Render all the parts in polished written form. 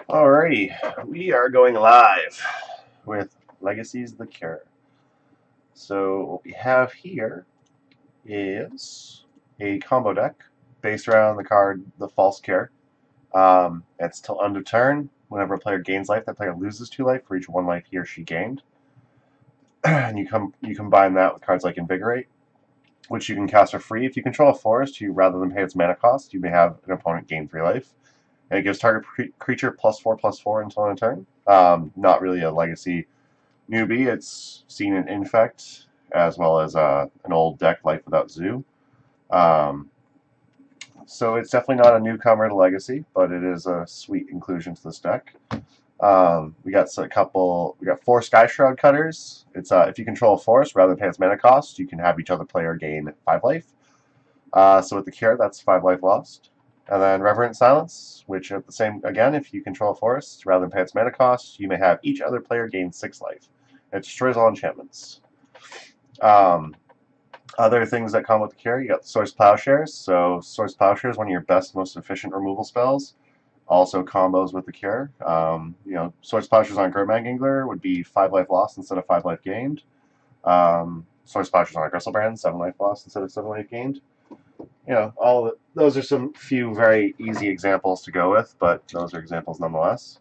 Alrighty, we are going live with Legacies of the Cure. So what we have here is a combo deck based around the card the False Cure. It's till end of turn. Whenever a player gains life, that player loses 2 life for each 1 life he or she gained. And you combine that with cards like Invigorate, which you can cast for free. If you control a forest, rather than pay its mana cost, you may have an opponent gain 3 life. And it gives target creature +4/+4 until end of turn. Not really a legacy newbie. It's seen in Infect as well as an old deck, Life Without Zoo. So it's definitely not a newcomer to Legacy, but it is a sweet inclusion to this deck. We got 4 Sky Shroud Cutters. It's if you control a forest, rather than pay its mana cost, you can have each other player gain 5 life. So with the Cure, that's 5 life lost. And then Reverent Silence, which at the same, again, if you control a forest, rather than pay its mana cost, you may have each other player gain 6 life. It destroys all enchantments. Other things that come with the Cure, you got Source Plowshares. So Source Plowshare is one of your best, most efficient removal spells. Also combos with the Cure. Source Plowshares on Gurmag Angler would be 5 life lost instead of 5 life gained. Source Plowshares on a Gristlebrand, 7 life lost instead of 7 life gained. All of it. Those are some few very easy examples to go with, but those are examples nonetheless.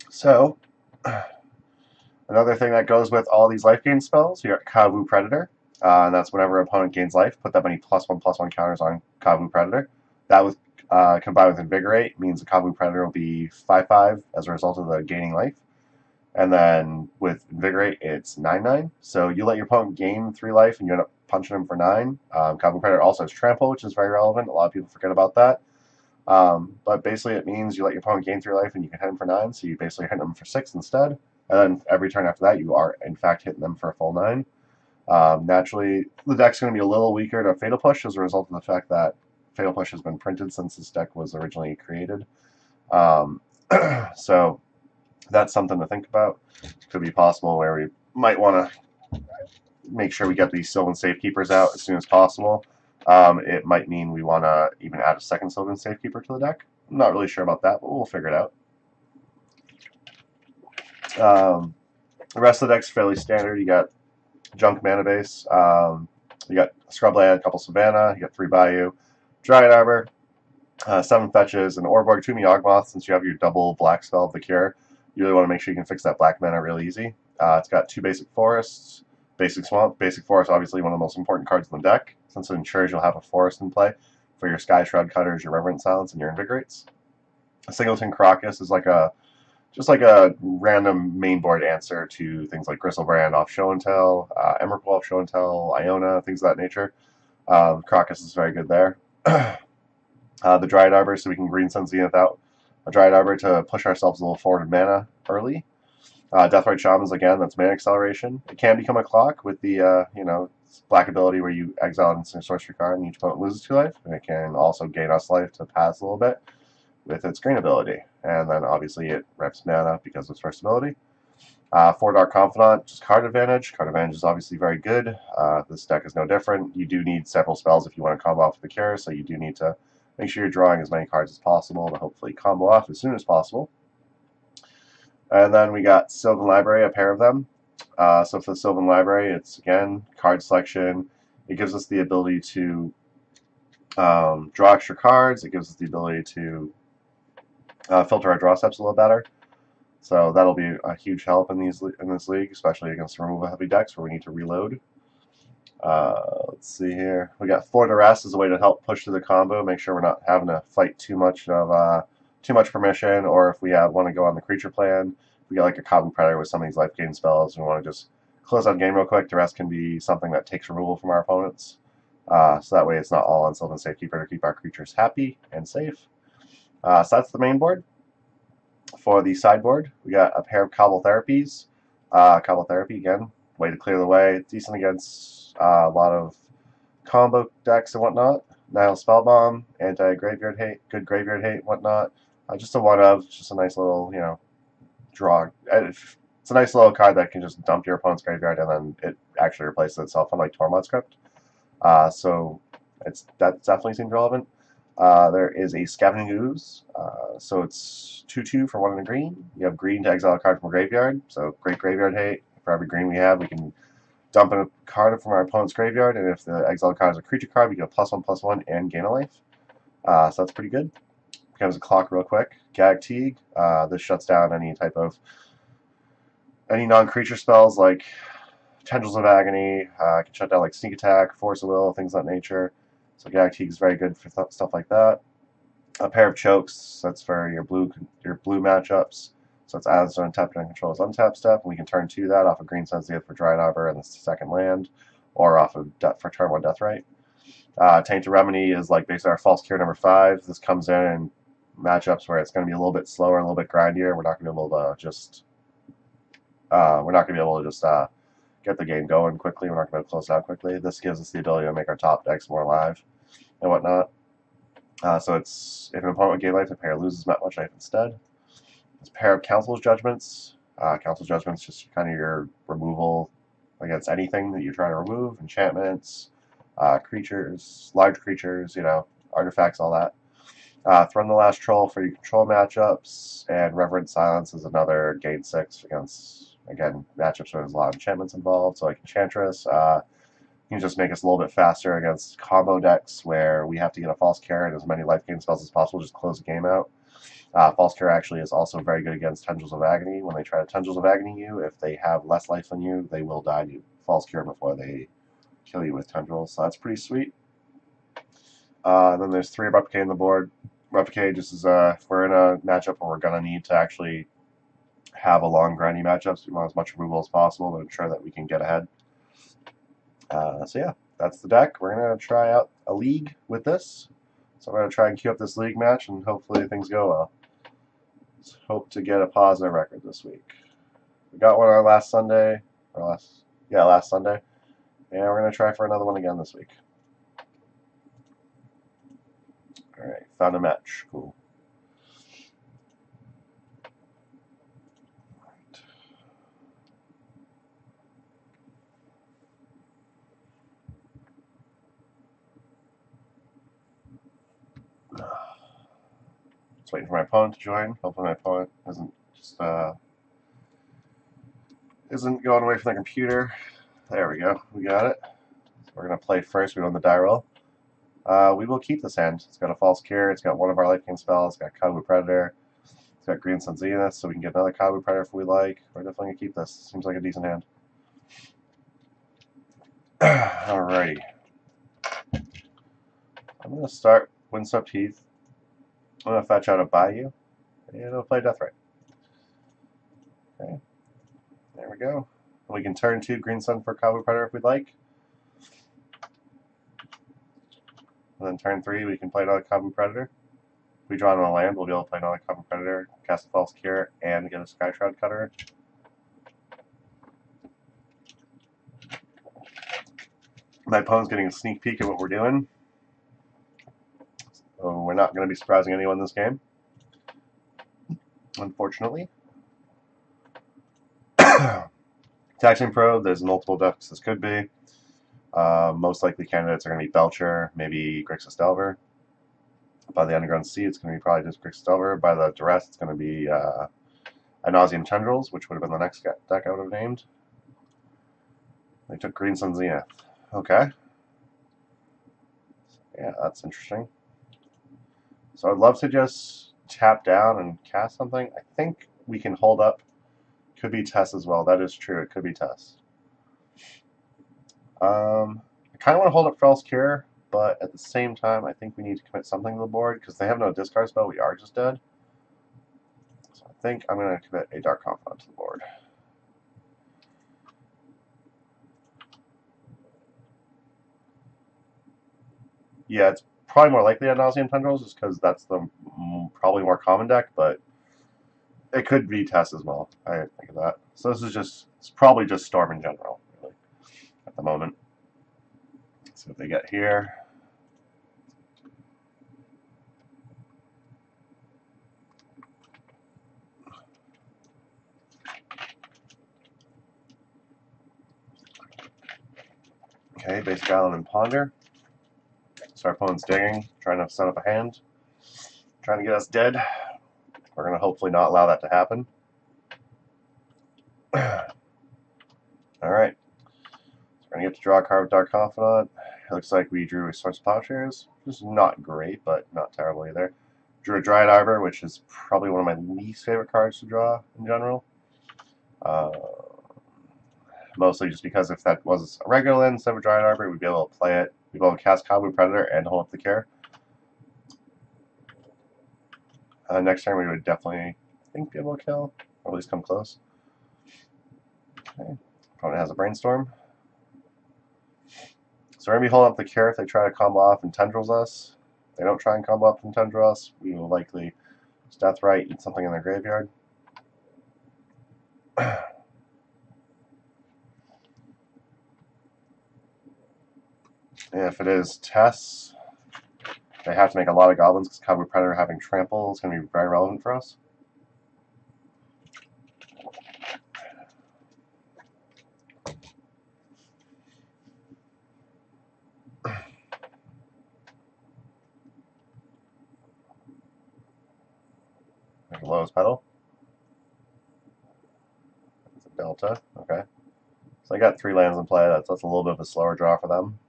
So, another thing that goes with all these life gain spells, you got Kavu Predator, and that's whenever an opponent gains life, put that many +1/+1 counters on Kavu Predator. That with combined with Invigorate means the Kavu Predator will be 5/5 as a result of the gaining life. And then with Invigorate, it's 9/9. So you let your opponent gain 3 life and you end up punching him for 9. Kavu Predator also has Trample, which is very relevant. A lot of people forget about that. But basically it means you let your opponent gain 3 life and you can hit him for 9, so you basically hit them for 6 instead. And then every turn after that, you are in fact hitting them for a full 9. Naturally, the deck's going to be a little weaker to Fatal Push as a result of the fact that Fatal Push has been printed since this deck was originally created. So that's something to think about. Could be possible where we might want to make sure we get these Sylvan Safekeepers out as soon as possible. It might mean we want to even add a second Sylvan Safekeeper to the deck. I'm not really sure about that, but we'll figure it out. The rest of the deck's fairly standard. You got Junk Mana Base, you got Scrubland, a couple Savannah, you got 3 Bayou, Dryad Arbor, 7 Fetches, and Orborg, 2 Yawgmoth. Since you have your double black spell of the Cure, you really want to make sure you can fix that black mana real easy. It's got 2 basic forests, basic swamp. Basic forest, obviously one of the most important cards in the deck, since it ensures you'll have a forest in play for your Sky Shroud Cutters, your Reverent Silence, and your Invigorates. A Singleton Crocus is just like a random mainboard answer to things like Gristlebrand off Show and Tell, Emrakul off Show and Tell, Iona, things of that nature. Crocus is very good there. The Dryad Arbor, so we can Green Sun Zenith out a Dryad Arbor to push ourselves a little forward in mana early. Deathrite Shamans, again, that's mana acceleration. It can become a clock with the black ability where you exile an instant sorcery card and each opponent loses 2 life. And it can also gain us life to pass a little bit with its green ability. And then obviously it reps mana because of its first ability. 4 Dark Confidant, just card advantage. Card advantage is obviously very good. This deck is no different. You do need several spells if you want to combo off the Cure, so you do need to make sure you're drawing as many cards as possible to hopefully combo off as soon as possible. And then we got Sylvan Library, a pair of them. So for the Sylvan Library, it's, again, card selection. It gives us the ability to draw extra cards. It gives us the ability to filter our draw steps a little better. So that'll be a huge help in this league, especially against removal heavy decks where we need to reload. Let's see here. We got 4 Duress as a way to help push through the combo, make sure we're not having to fight too much permission, or if we want to go on the creature plan, if we get like a Kavu Predator with some of these life gain spells, and we want to just close out the game real quick. Duress can be something that takes removal from our opponents. So that way it's not all on Sylvan Safekeeper to keep our creatures happy and safe. So that's the main board. For the sideboard, we got a pair of Cobble Therapies. Cobble Therapy, again, way to clear the way. Decent against a lot of combo decks and whatnot. Nihil Spellbomb, anti-graveyard hate, good graveyard hate, whatnot. Just a one of, just a nice little, draw. It's a nice little card that can just dump your opponent's graveyard and then it actually replaces itself, unlike Tormod Script. So that definitely seems relevant. There is a Scavenging Ooze, so it's 2/2 for 1 and a green. You have green to exile a card from a graveyard, so great graveyard hate. For every green we have, we can dump a card from our opponent's graveyard, and if the exiled card is a creature card, we get a +1/+1 and gain a life. So that's pretty good. Becomes a clock real quick. Gag Teague. This shuts down any non-creature spells like Tendrils of Agony. Can shut down like Sneak Attack, Force of Will, things of that nature. So Gag Teague is very good for stuff like that. A pair of Chokes. That's for your blue matchups. So it's as untapped and controls untap step, and we can turn 2 that off of Green Sun's for Dryad Arbor and the second land, or off of for turn 1 Deathrite. Tainted Remedy is like basically our False Cure number 5. This comes in matchups where it's going to be a little bit slower, a little bit grindier. We're not going to be able to just get the game going quickly. We're not going to be able to close it out quickly. This gives us the ability to make our top decks more alive and whatnot. So it's if an opponent with gain life, the player loses that much life instead. This pair of Council's Judgments. Council's Judgments just kind of your removal against anything that you're trying to remove. Enchantments, creatures, large creatures, artifacts, all that. Throne the Last Troll for your control matchups, and Reverent Silence is another gain 6 against, again, matchups where there's a lot of enchantments involved. So like Enchantress, you can just make us a little bit faster against combo decks where we have to get a False Cure and as many life gain spells as possible, just close the game out. False Cure actually is also very good against Tendrils of Agony. When they try to Tendrils of Agony you, if they have less life than you, they will die to False Cure before they kill you with Tendrils. So that's pretty sweet. Then there's 3 Abrupt Decay on the board. Abrupt Decay just is if we're in a matchup where we're going to need to actually have a long grindy matchup, so we want as much removal as possible to ensure that we can get ahead. So yeah, that's the deck. We're going to try out a league with this. So I'm going to try and queue up this league match, and hopefully things go well. Let's hope to get a positive record this week. We got one on last Sunday, last Sunday, and we're going to try for another one again this week. All right, found a match. Cool. Just waiting for my opponent to join. Hopefully my opponent isn't going away from the computer. There we go. We got it. So we're going to play first. We won the die roll. We will keep this hand. It's got a False Cure. It's got one of our life gain spells. It's got Kabu Predator. It's got Green Sun Zenith, so we can get another Kabu Predator if we like. We're definitely going to keep this. Seems like a decent hand. Alrighty. I'm going to start Windswept Heath. I'm going to fetch out a Bayou. And I'll play Deathrite. Okay. There we go. We can turn 2 Green Sun for Kabu Predator if we'd like. And then turn 3, we can play another Kabu Predator. If we draw on a land, we'll be able to play another Kabu Predator, cast a False Cure, and get a Sky Shroud Cutter. My opponent's getting a sneak peek at what we're doing. So we're not going to be surprising anyone this game, unfortunately. Taxing Probe, there's multiple decks this could be. Most likely candidates are going to be Belcher, maybe Grixis Delver. By the Underground Sea, it's going to be probably just Grixis Delver. By the Duress, it's going to be Ad Nauseam Tendrils, which would have been the next deck I would have named. They took Green Sun Zenith. Okay. Yeah, that's interesting. So I'd love to just tap down and cast something. I think we can hold up. Could be Tess as well. That is true. It could be Tess. I kind of want to hold up False Cure, but at the same time, I think we need to commit something to the board because they have no discard spell. We are just dead. So I think I'm going to commit a Dark Confidant to the board. Yeah, it's probably more likely Ad Nauseam Tendrils just because that's the probably more common deck, but it could be Tess as well. I didn't think of that. So this is it's probably just Storm in general, really, at the moment. Let's see what they get here. Okay, Basic Island and Ponder. So our opponent's digging, trying to set up a hand, trying to get us dead. We're going to hopefully not allow that to happen. Alright. So we're going to get to draw a card with Dark Confidant. It looks like we drew a Source of Plowshares, which is not great, but not terrible either. Drew a Dryad Arbor, which is probably one of my least favorite cards to draw in general. Mostly just because if that was a regular land instead of a Dryad Arbor, we'd be able to play it. We'd be able to cast Cowboy Predator and hold up the care. Next turn we would definitely, I think, be able to kill, or at least come close. Okay. Opponent has a Brainstorm. So we're going to be holding up the care if they try to combo off and tendrils us. If they don't try and combo up and tendril us, we will likely Deathrite, eat something in their graveyard. If it is Tess, they have to make a lot of goblins because Cowboy Predator having trample is going to be very relevant for us. There's the lowest pedal. It's a Delta. Okay. So I got 3 lands in play. That's a little bit of a slower draw for them.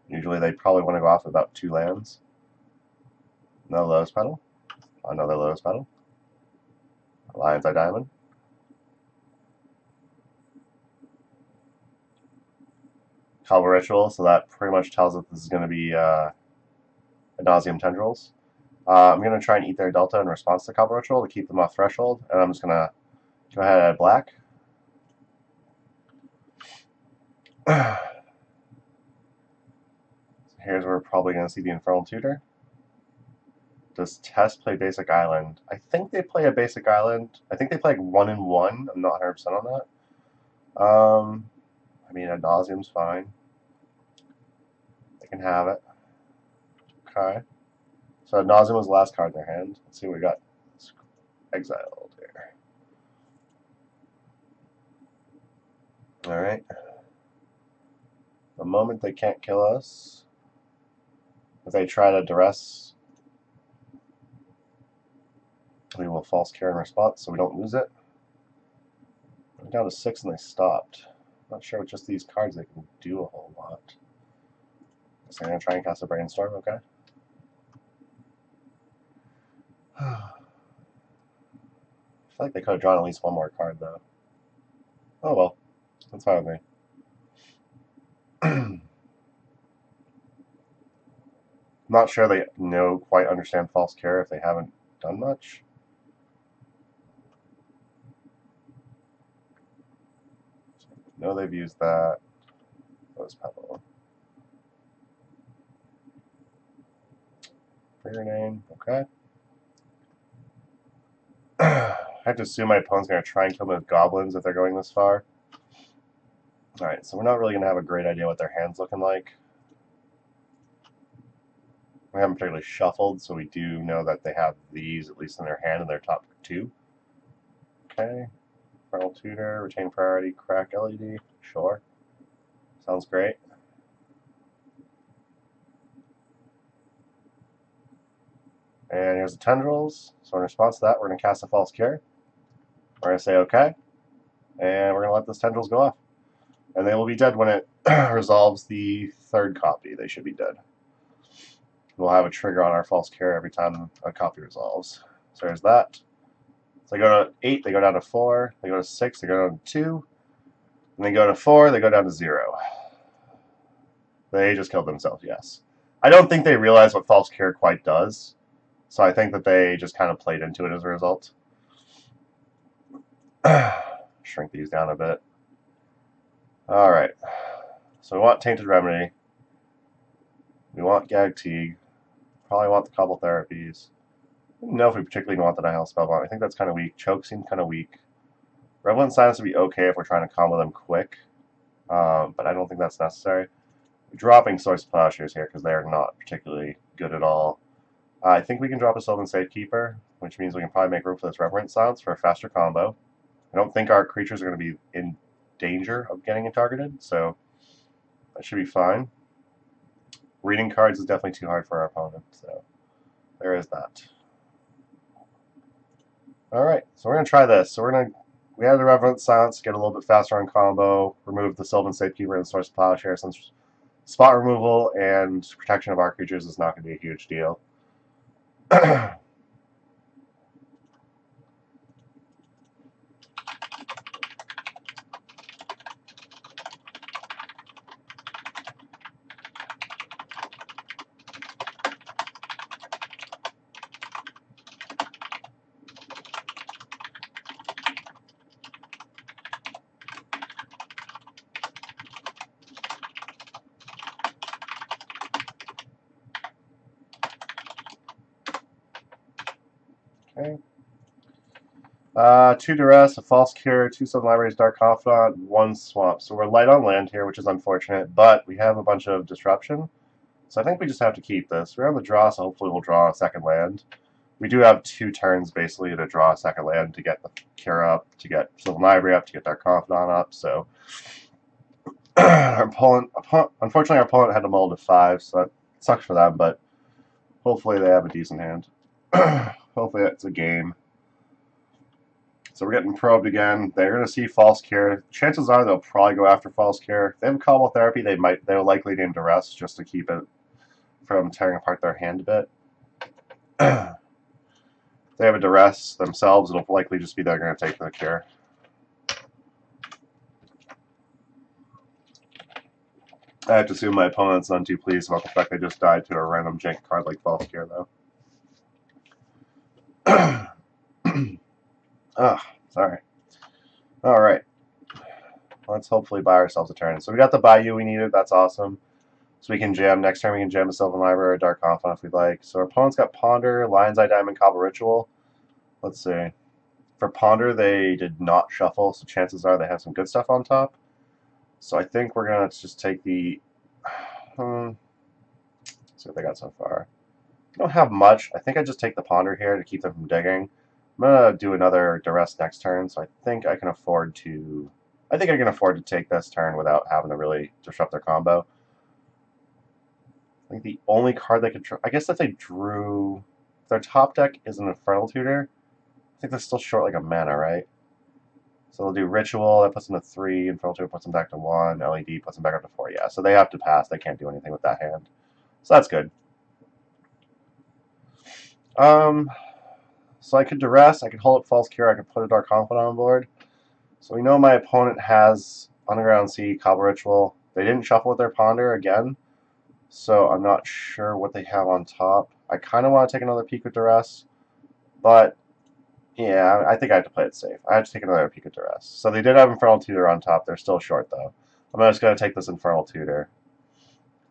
Usually they probably want to go off with about 2 lands. No lowest pedal. Another lowest pedal. Lion's Eye Diamond. Cowboy Ritual, so that pretty much tells us this is going to be Ad Nauseam Tendrils. I'm going to try and eat their Delta in response to Cowboy Ritual to keep them off threshold, and I'm just going to go ahead and add black. Here's where we're probably going to see the Infernal Tutor. Does Tess play Basic Island? I think they play a Basic Island. I think they play like 1-1. I'm not 100% on that. I mean, Ad Nauseam's fine. They can have it. Okay. So Ad Nauseam was the last card in their hand. Let's see what we got. It's exiled here. Alright. The moment they can't kill us, if they try to duress, we will false care in response so we don't lose it. We're down to 6 and they stopped. Not sure with just these cards they can do a whole lot. So I'm going to try and cast a Brainstorm, okay? I feel like they could have drawn at least one more card, though. Oh well, that's fine with me. Not sure they quite understand false care if they haven't done much. No, they've used that. Rose Petal. For your name, okay. I have to assume my opponent's going to try and kill me with goblins if they're going this far. Alright, so we're not really going to have a great idea what their hand's looking like. We haven't particularly shuffled, so we do know that they have these at least in their hand in their top 2. Okay. Infernal Tutor, Retain Priority, Crack LED. Sure. Sounds great. And here's the Tendrils. So in response to that, we're going to cast a False Cure. We're going to say okay. And we're going to let those Tendrils go off. And they will be dead when it resolves the 3rd copy. They should be dead. We'll have a trigger on our False Cure every time a copy resolves. So there's that. So they go to 8, they go down to 4. They go to 6, they go down to 2. And they go to 4, they go down to 0. They just killed themselves, yes. I don't think they realize what False Cure quite does. So I think that they just kind of played into it as a result. Shrink these down a bit. Alright. So we want Tainted Remedy. We want Gag Teague. Probably want the Cobble Therapies. I don't know if we particularly want the Nihil Spellbound. I think that's kind of weak. Choke seems kind of weak. Revelant Silence would be okay if we're trying to combo them quick. But I don't think that's necessary. We're dropping Source of Plowshares here because they're not particularly good at all. I think we can drop a Sylvan Safekeeper, which means we can probably make room for this Reverent Silence for a faster combo. I don't think our creatures are going to be in danger of getting targeted, so that should be fine. reading cards is definitely too hard for our opponent, so there is that. Alright, so we're going to try this. So we had the Reverent Silence, get a little bit faster on combo, remove the Sylvan Safekeeper and Source Plowshare, since spot removal and protection of our creatures is not going to be a huge deal. Okay. 2 Duress, a False Cure, 2 Sylvan Libraries, Dark Confidant, 1 Swamp. So we're light on land here, which is unfortunate, but we have a bunch of disruption. So I think we just have to keep this. We're on the draw, so hopefully we'll draw a second land. We do have 2 turns, basically, to draw a second land, to get the Cure up, to get Sylvan Library up, to get Dark Confidant up, so... unfortunately, our opponent had to mull to 5, so that sucks for them, but hopefully they have a decent hand. Hopefully it's a game. So we're getting probed again. They're going to see False Cure. Chances are they'll probably go after False Cure. If they have Cobble Therapy, they'll likely name Duress just to keep it from tearing apart their hand a bit. If they have a Duress themselves, it'll likely just be they're going to take the Cure. I have to assume my opponent's none too pleased about the fact they just died to a random jank card like False Cure, though. Sorry. Alright. Let's hopefully buy ourselves a turn. So we got the Bayou we needed. That's awesome. So we can jam. Next turn we can jam a Sylvan Library or Dark Confidant if we'd like. So our opponent's got Ponder, Lion's Eye Diamond, Cobble Ritual. Let's see. For Ponder, they did not shuffle, so chances are they have some good stuff on top. So I think we're going to just take the... let's see what they got so far. I don't have much. I think I just take the Ponder here to keep them from digging. I'm going to do another Duress next turn, so I think I can afford to... take this turn without having to really disrupt their combo. I think the only card they could... I guess if they drew... If their top deck is an Infernal Tutor, I think they're still short like a mana, right? So they'll do Ritual, that puts them to 3, Infernal Tutor puts them back to 1, LED puts them back up to 4. Yeah, so they have to pass. They can't do anything with that hand. So that's good. So I could Duress, I could hold up False Cure, I could put a Dark Confidant on board. So we know my opponent has Underground Sea, Cobble Ritual. They didn't shuffle with their Ponder again, so I'm not sure what they have on top. I kind of want to take another peek with Duress, but yeah, I think I have to play it safe. I have to take another peek at Duress. So they did have Infernal Tutor on top. They're still short, though. I'm just going to take this Infernal Tutor.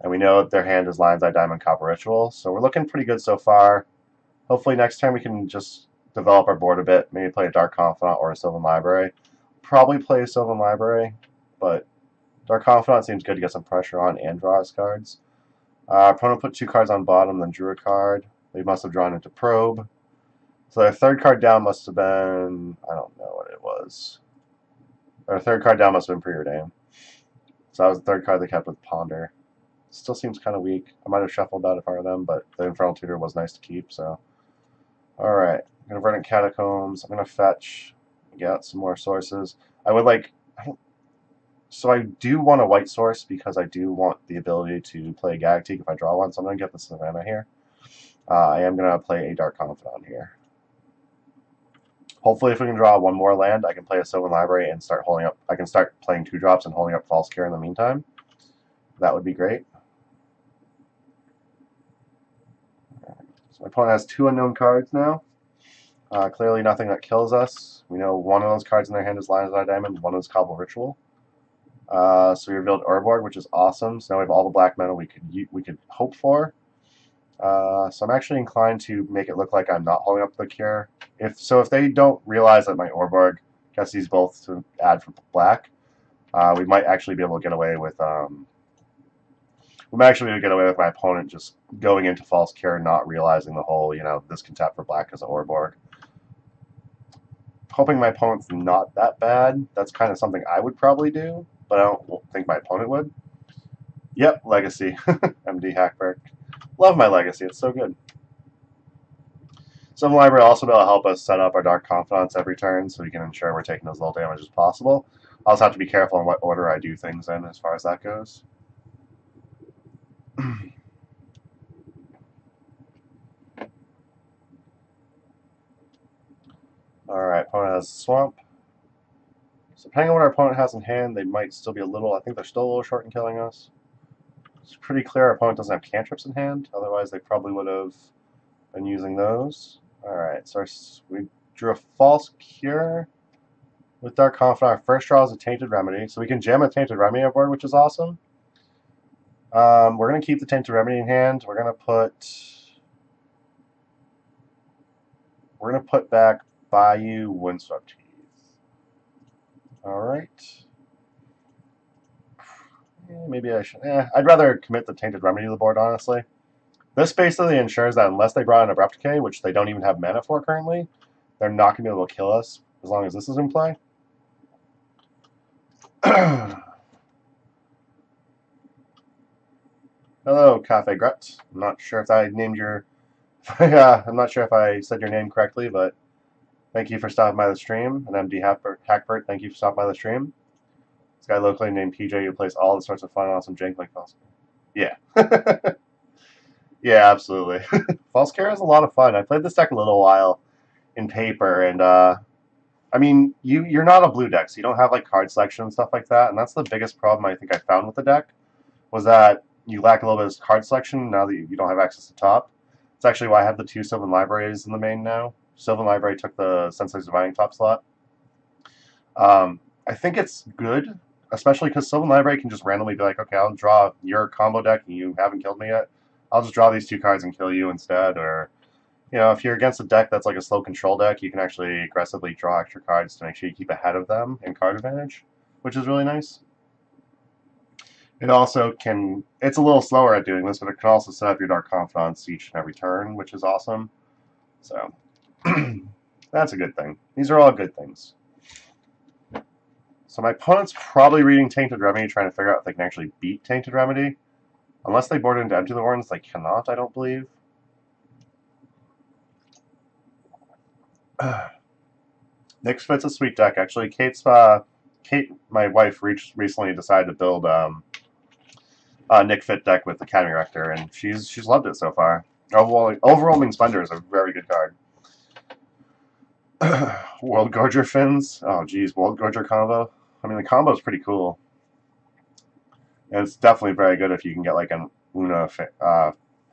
And we know that their hand is Lion's Eye Diamond, Copper Ritual, so we're looking pretty good so far. Hopefully next time we can just develop our board a bit. Maybe play a Dark Confidant or a Sylvan Library. Probably play a Sylvan Library, but Dark Confidant seems good to get some pressure on and draw his cards. Our opponent put 2 cards on bottom, then drew a card. They must have drawn into Probe. So their third card down must have been... I don't know what it was. Their third card down must have been Preordain. So that was the third card they kept with Ponder. Still seems kind of weak. I might have shuffled that if I were them, but the Infernal Tutor was nice to keep, so... Alright, I'm going to Verdant Catacombs. I'm going to fetch, get some more sources. I would like... So I do want a white source because I do want the ability to play Gagteek if I draw one, so I'm going to get the Savannah here. I am going to play a Dark Confidant here. Hopefully if we can draw one more land, I can play a Sylvan Library and start holding up... I can start playing 2-drops and holding up False Cure in the meantime. That would be great. So my opponent has 2 unknown cards now. Clearly nothing that kills us. We know one of those cards in their hand is Lion's Eye Diamond, one is Cobble Ritual. So we revealed Urborg, which is awesome. So now we have all the black mana we could hope for. So I'm actually inclined to make it look like I'm not holding up the Cure. If they don't realize that my Urborg gets these both to add for black, we might actually be able to get away with my opponent just going into False Cure, not realizing the whole, this can tap for black as an Urborg. Hoping my opponent's not that bad. That's kind of something I would probably do, but I don't think my opponent would. Yep, Legacy. MD Hackberg. Love my Legacy. It's so good. Some library will also be able to help us set up our Dark Confidants every turn so we can ensure we're taking as little damage as possible. I also have to be careful in what order I do things in as far as that goes. Alright, opponent has Swamp. So depending on what our opponent has in hand, they might still be a little, I think they're still a little short in killing us. It's pretty clear our opponent doesn't have cantrips in hand, otherwise they probably would have been using those. Alright, so we drew a False Cure with Dark Confidant. Our first draw is a Tainted Remedy, so we can jam a Tainted Remedy on board, which is awesome. We're going to keep the Tainted Remedy in hand. We're going to put back Bayou Windswept Teeth. Alright. Maybe I should. I'd rather commit the Tainted Remedy to the board, honestly. This basically ensures that unless they brought in Abrupt Decay, which they don't even have mana for currently, they're not going to be able to kill us as long as this is in play. Hello, Cafe Gret. I'm not sure if I named your... I'm not sure if I said your name correctly, but thank you for stopping by the stream. And MD Hackbert, thank you for stopping by the stream. This guy locally named PJ who plays all the sorts of fun, awesome jank like False. Yeah. Yeah, absolutely. False Care is a lot of fun. I played this deck a little while in paper, and I mean, you're not a blue deck, so you don't have like card selection and stuff like that, and that's the biggest problem I think I found with the deck, was that you lack a little bit of card selection now that you don't have access to top. It's actually why I have the 2 Sylvan Libraries in the main now. Sylvan Library took the Sensei's Divining top slot. I think it's good, especially because Sylvan Library can just randomly be like, okay, I'll draw your combo deck and you haven't killed me yet. I'll just draw these 2 cards and kill you instead, or you know, if you're against a deck that's like a slow control deck, you can actually aggressively draw extra cards to make sure you keep ahead of them in card advantage, which is really nice. It also can, it's a little slower at doing this, but it can also set up your Dark Confidants each and every turn, which is awesome. So, that's a good thing. These are all good things. So my opponent's probably reading Tainted Remedy, trying to figure out if they can actually beat Tainted Remedy. Unless they board into Empty the Horns, they cannot, I don't believe. Nick Fit's a sweet deck. Actually, Kate, my wife, recently decided to build a Nick Fit deck with Academy Rector, and she's loved it so far. Overwhelming Splendor is a very good card. World Gorger Fins. Oh, geez, World Gorger combo. I mean, the combo is pretty cool. And it's definitely very good if you can get like an Una,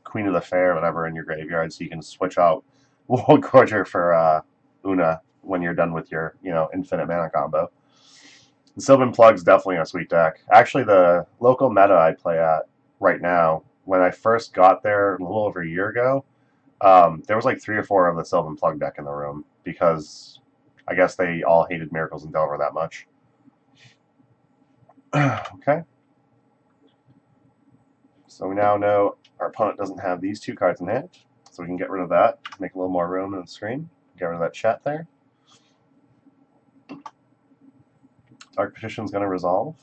Queen of the Fair, whatever, in your graveyard, so you can switch out World Gorger for Una when you're done with your, infinite mana combo. The Sylvan Plug's definitely a sweet deck. Actually, the local meta I play at right now, when I first got there a little over a year ago, there was like 3 or 4 of the Sylvan Plug deck in the room because I guess they all hated Miracles in Delver that much. Okay. So we now know our opponent doesn't have these 2 cards in hand, so we can get rid of that, make a little more room in the screen, get rid of that chat there. Dark Petition's going to resolve.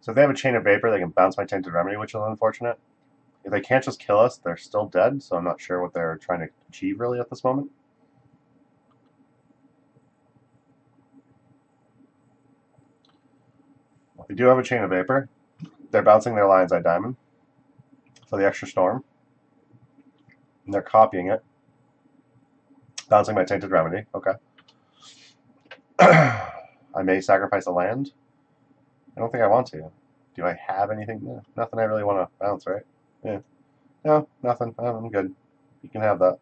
So if they have a Chain of Vapor, they can bounce my Tainted Remedy, which is unfortunate. If they can't just kill us, they're still dead, so I'm not sure what they're trying to achieve really at this moment. They do have a Chain of Vapor. They're bouncing their Lion's Eye Diamond for the extra Storm. And they're copying it. Bouncing my Tainted Remedy. Okay. I may sacrifice a land. I don't think I want to. Do I have anything? No, nothing I really want to bounce, right? Yeah. No, nothing. I'm good. You can have that.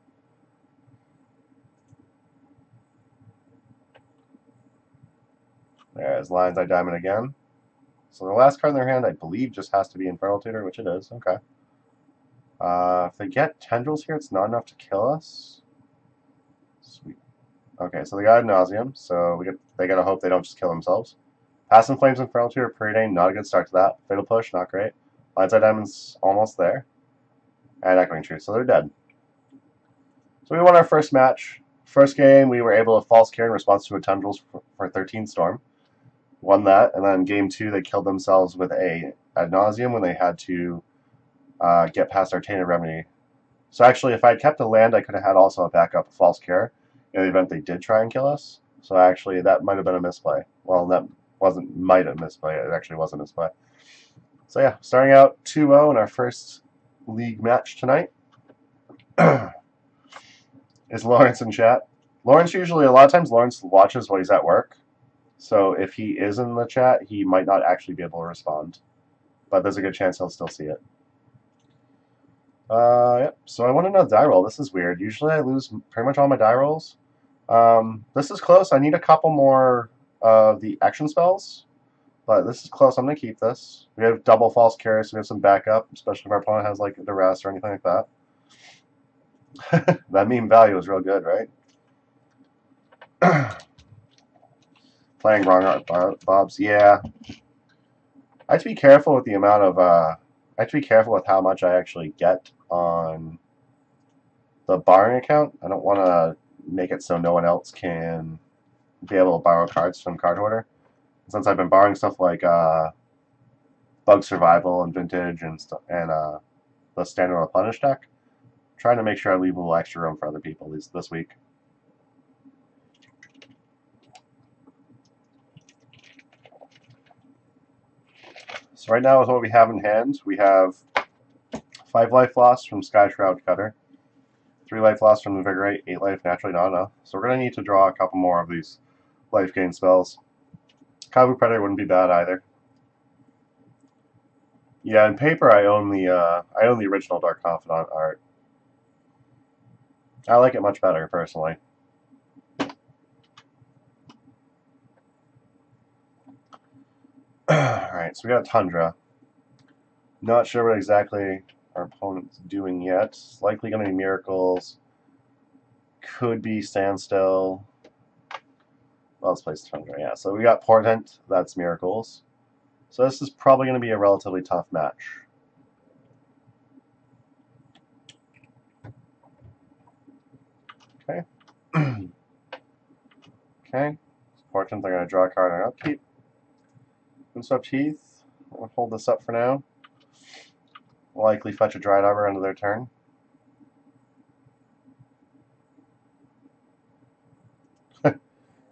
There's Lion's Eye Diamond again. So the last card in their hand, I believe, just has to be Infernal Tutor, which it is. Okay. If they get Tendrils here, it's not enough to kill us. Sweet. Okay, so they got Ad Nauseam, so they gotta hope they don't just kill themselves. Pass in Flames, Infernal Tutor, Preordain, not a good start to that. Fatal Push, not great. Lion's Eye Diamond's almost there. And Echoing Truth, so they're dead. So we won our first match. First game, we were able to false care in response to a tendrils for 13 Storm. Won that, and then game 2, they killed themselves with a ad nauseum when they had to get past our Tainted Remedy. So actually, if I had kept a land, I could have had also a backup false care in the event they did try and kill us. So actually, that might have been a misplay. Well, that might have misplay. It actually was a misplay. So yeah, starting out 2-0 in our first league match tonight. Is Lawrence in chat? Lawrence usually, a lot of times, Lawrence watches while he's at work. So if he is in the chat, he might not actually be able to respond. But there's a good chance he'll still see it. Yep. So I want to know die roll. This is weird. Usually I lose pretty much all my die rolls. This is close. I need a couple more of the action spells. But this is close. I'm going to keep this. We have double false carry, so we have some backup, especially if our opponent has like duress or anything like that. That meme value is real good, right? Playing wrong art bobs. Yeah. I have to be careful with the amount of I have to be careful with how much I actually get on the borrowing account. I don't want to make it so no one else can be able to borrow cards from card hoarder. Since I've been borrowing stuff like Bug Survival and Vintage and the Standard Replenish deck, I'm trying to make sure I leave a little extra room for other people this week. So right now with what we have in hand, we have 5 life loss from Sky Shroud Cutter, 3 life loss from Invigorate, 8 life naturally not enough. So we're going to need to draw a couple more of these life gain spells. Kabu Predator wouldn't be bad either. Yeah, in paper I own the original Dark Confidant art. I like it much better personally. Alright, so we got Tundra. Not sure what exactly our opponent's doing yet. It's likely going to be Miracles. Could be Standstill. Well, let's play Tundra, yeah. So we got Portent, that's Miracles. So this is probably going to be a relatively tough match. Okay. Okay. Portent, they're going to draw a card on upkeep. Windswept Heath. We'll hold this up for now. Likely fetch a Dried Arbor into their turn.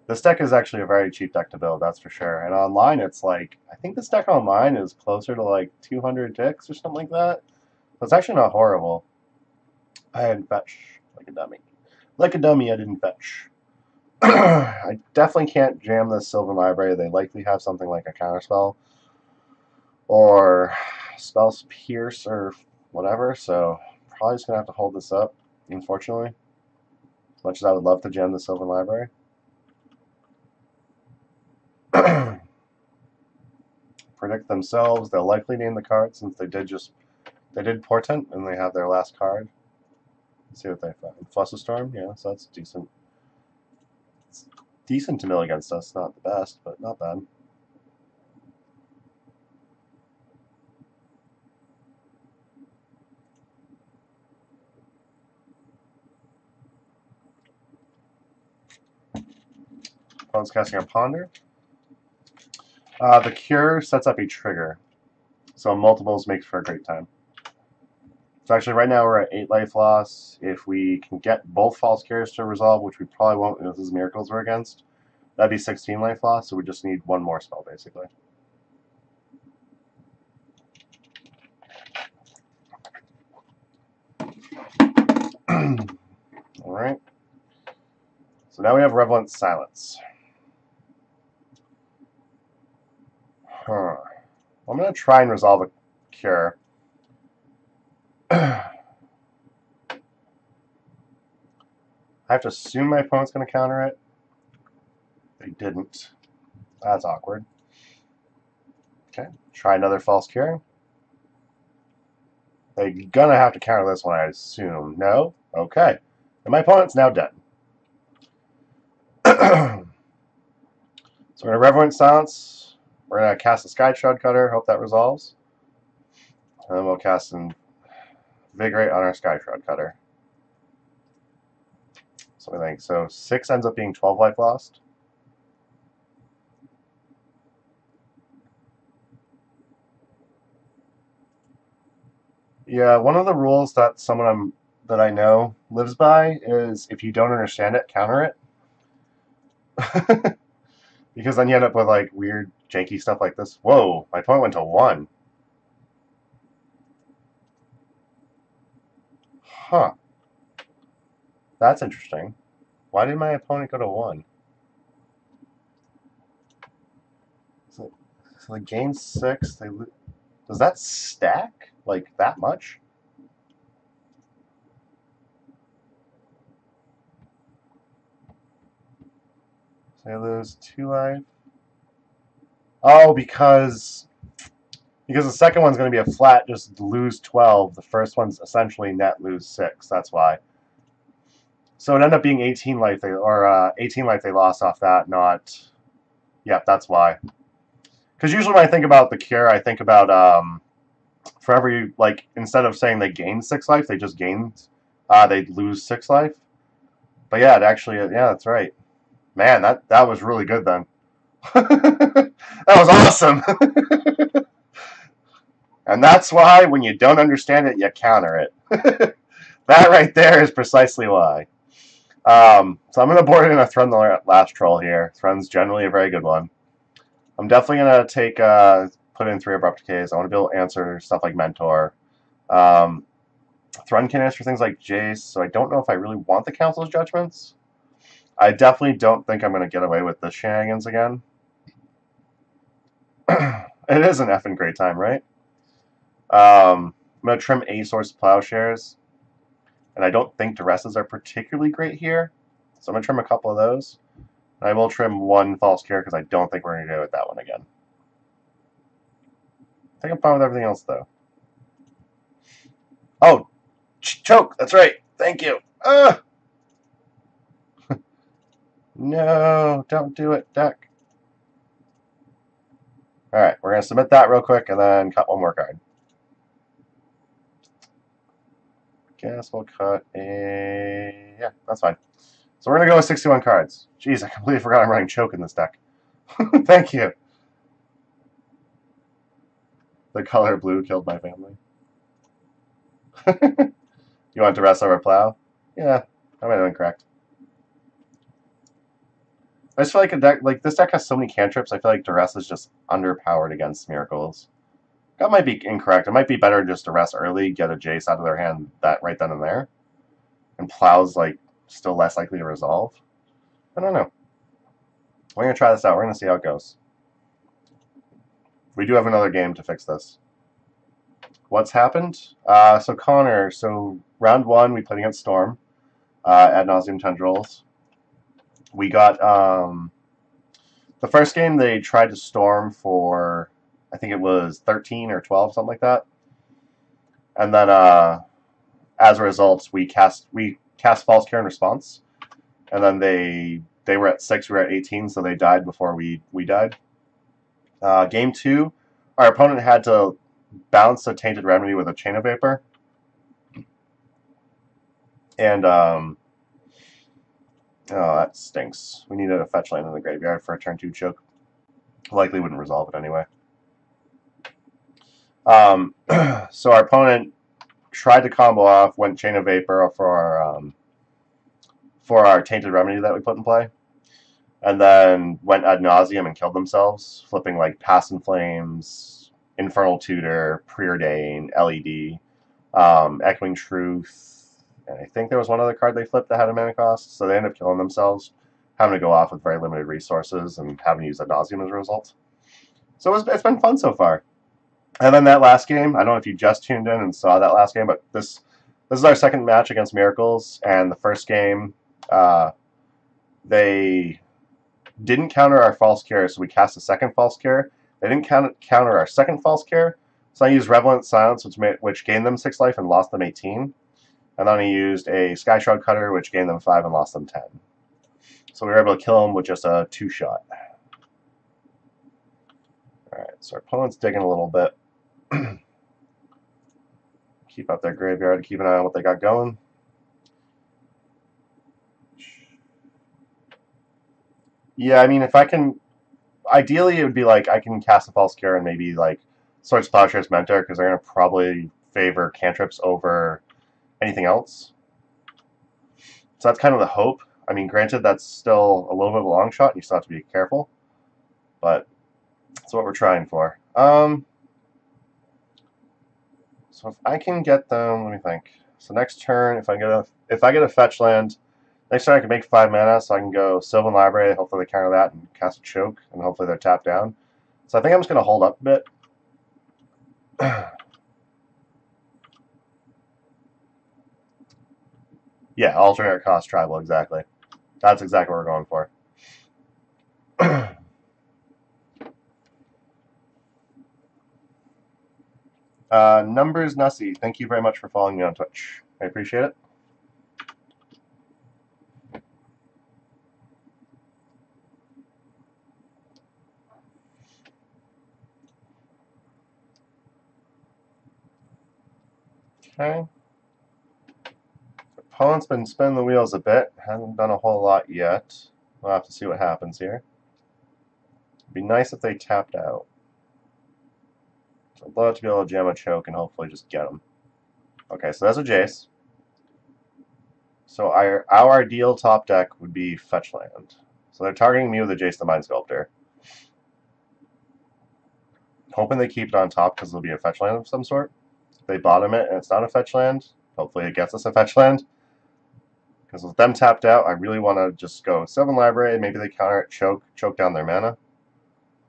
This deck is actually a very cheap deck to build, that's for sure. And online, it's like, I think this deck online is closer to like 200 ticks or something like that. So it's actually not horrible. I didn't fetch like a dummy. Like a dummy, I didn't fetch. I definitely can't jam this Sylvan Library. They likely have something like a counterspell or Spells Pierce or whatever, so probably just going to have to hold this up, unfortunately. As much as I would love to jam the Sylvan Library. Predict themselves. They'll likely name the card since they did Portent and they have their last card. Let's see what they found. Fluster Storm, yeah, so that's decent. It's decent to mill against us. Not the best, but not bad. Opponent's casting a Ponder. The Cure sets up a trigger, so multiples makes for a great time. So actually right now we're at 8 life loss. If we can get both false cures to resolve, which we probably won't, this is Miracles we're against, that'd be 16 life loss, so we just need one more spell basically. Alright. So now we have Revelant Silence. Huh. I'm going to try and resolve a cure. I have to assume my opponent's going to counter it. They didn't. That's awkward. Okay, try another false cure. They're going to have to counter this one, I assume. No? Okay. And my opponent's now dead. So we're going to Reverent Silence. We're going to cast a Sky Shroud Cutter. Hope that resolves. And then we'll cast an Invigorate on our Sky Shroud Cutter. So I think so. 6 ends up being 12 life lost. Yeah, one of the rules that that I know lives by is if you don't understand it, counter it. Because then you end up with like weird, janky stuff like this. Whoa, my opponent went to 1. Huh. That's interesting. Why did my opponent go to 1? So, so they gain 6. Does that stack like that much? So they lose 2 life. Oh, because the second one's going to be a flat, just lose 12. The first one's essentially net lose 6. That's why. So it ended up being 18 life, 18 life they lost off that. Not, yeah, that's why. Because usually when I think about the cure, I think about for every like instead of saying they gained 6 life, they just gained, they lose 6 life. But yeah, it actually, yeah, that's right. Man, that was really good then. That was awesome. And that's why when you don't understand it, you counter it. That right there is precisely why. So I'm going to board in a Thrun the last troll here. Thrun's generally a very good one. I'm definitely going to take put in 3 abrupt decays. I want to be able to answer stuff like Mentor. Thrun can answer things like Jace, so I don't know if I really want the Council's Judgments. I definitely don't think I'm going to get away with the shenanigans again. It is an effing great time, right? I'm going to trim A-Source Plowshares. And I don't think Duresses are particularly great here. So I'm going to trim a couple of those. And I will trim 1 False Cure because I don't think we're going to go with that one again. I think I'm fine with everything else, though. Oh, choke! That's right. Thank you. No, don't do it, deck. Alright, we're going to submit that real quick and then cut 1 more card. Guess we'll cut a... Yeah, that's fine. So we're going to go with 61 cards. Jeez, I completely forgot I'm running choke in this deck. Thank you. The color blue killed my family. You want to rest over plow? Yeah, I might have been correct. I just feel like a deck like this deck has so many cantrips. I feel like Duress is just underpowered against Miracles. That might be incorrect. It might be better just to rest early, get a Jace out of their hand that right then and there, and Plow's like still less likely to resolve. I don't know. We're gonna try this out. We're gonna see how it goes. We do have another game to fix this. What's happened? So Connor. So round 1, we played against Storm. Ad nauseum tendrils. We got the first game they tried to Storm for, I think it was 13 or 12, something like that. And then as a result, we cast False Care in response. And then they were at 6, we were at 18, so they died before we died. Game 2, our opponent had to bounce a Tainted Remedy with a Chain of Vapor. And oh, that stinks. We needed a fetch land in the graveyard for a turn 2 choke. Likely wouldn't resolve it anyway. So our opponent tried to combo off, went Chain of Vapor for our Tainted Remedy that we put in play, and then went Ad nauseum and killed themselves, flipping like Past in Flames, Infernal Tutor, Preordain, LED, Echoing Truth, and I think there was one other card they flipped that had a mana cost, so they ended up killing themselves, having to go off with very limited resources and having to use Ad nauseum as a result. So it's been fun so far. And then that last game, I don't know if you just tuned in and saw that last game, but this is our second match against Miracles, and the first game, they didn't counter our False Cure, so we cast a second False Cure. They didn't counter our second False Cure, so I used Relevant Silence, which gained them 6 life and lost them 18. And then I used a Sky Shroud Cutter, which gained them 5 and lost them 10. So we were able to kill them with just a 2-shot. Alright, so our opponent's digging a little bit. Keep up their graveyard, keep an eye on what they got going. Yeah, I mean, if I can, ideally it would be like I can cast a False Cure and maybe like Swords, Plowshares, Mentor, because they're going to probably favor cantrips over anything else. So that's kind of the hope. I mean, granted, that's still a little bit of a long shot, and you still have to be careful, but that's what we're trying for. So if I can get them, let me think. So next turn, if I get a fetch land, next turn I can make 5 mana, so I can go Sylvan Library. Hopefully they counter that and cast a Choke, and hopefully they're tapped down. So I think I'm just going to hold up a bit. Yeah, alternate cost tribal, exactly. That's exactly what we're going for. Numbers Nussie, thank you very much for following me on Twitch. I appreciate it. Okay. Opponent's been spinning the wheels a bit. Hasn't done a whole lot yet. We'll have to see what happens here. It'd be nice if they tapped out. So I'd love to be able to jam a Choke and hopefully just get them. Okay, so that's a Jace. So our ideal top deck would be Fetch Land. So they're targeting me with a Jace the Mind Sculptor. Hoping they keep it on top because it'll be a Fetch Land of some sort. If they bottom it and it's not a Fetch Land, hopefully it gets us a Fetch Land. Because with them tapped out, I really want to just go Sylvan Library. Maybe they counter it, choke down their mana.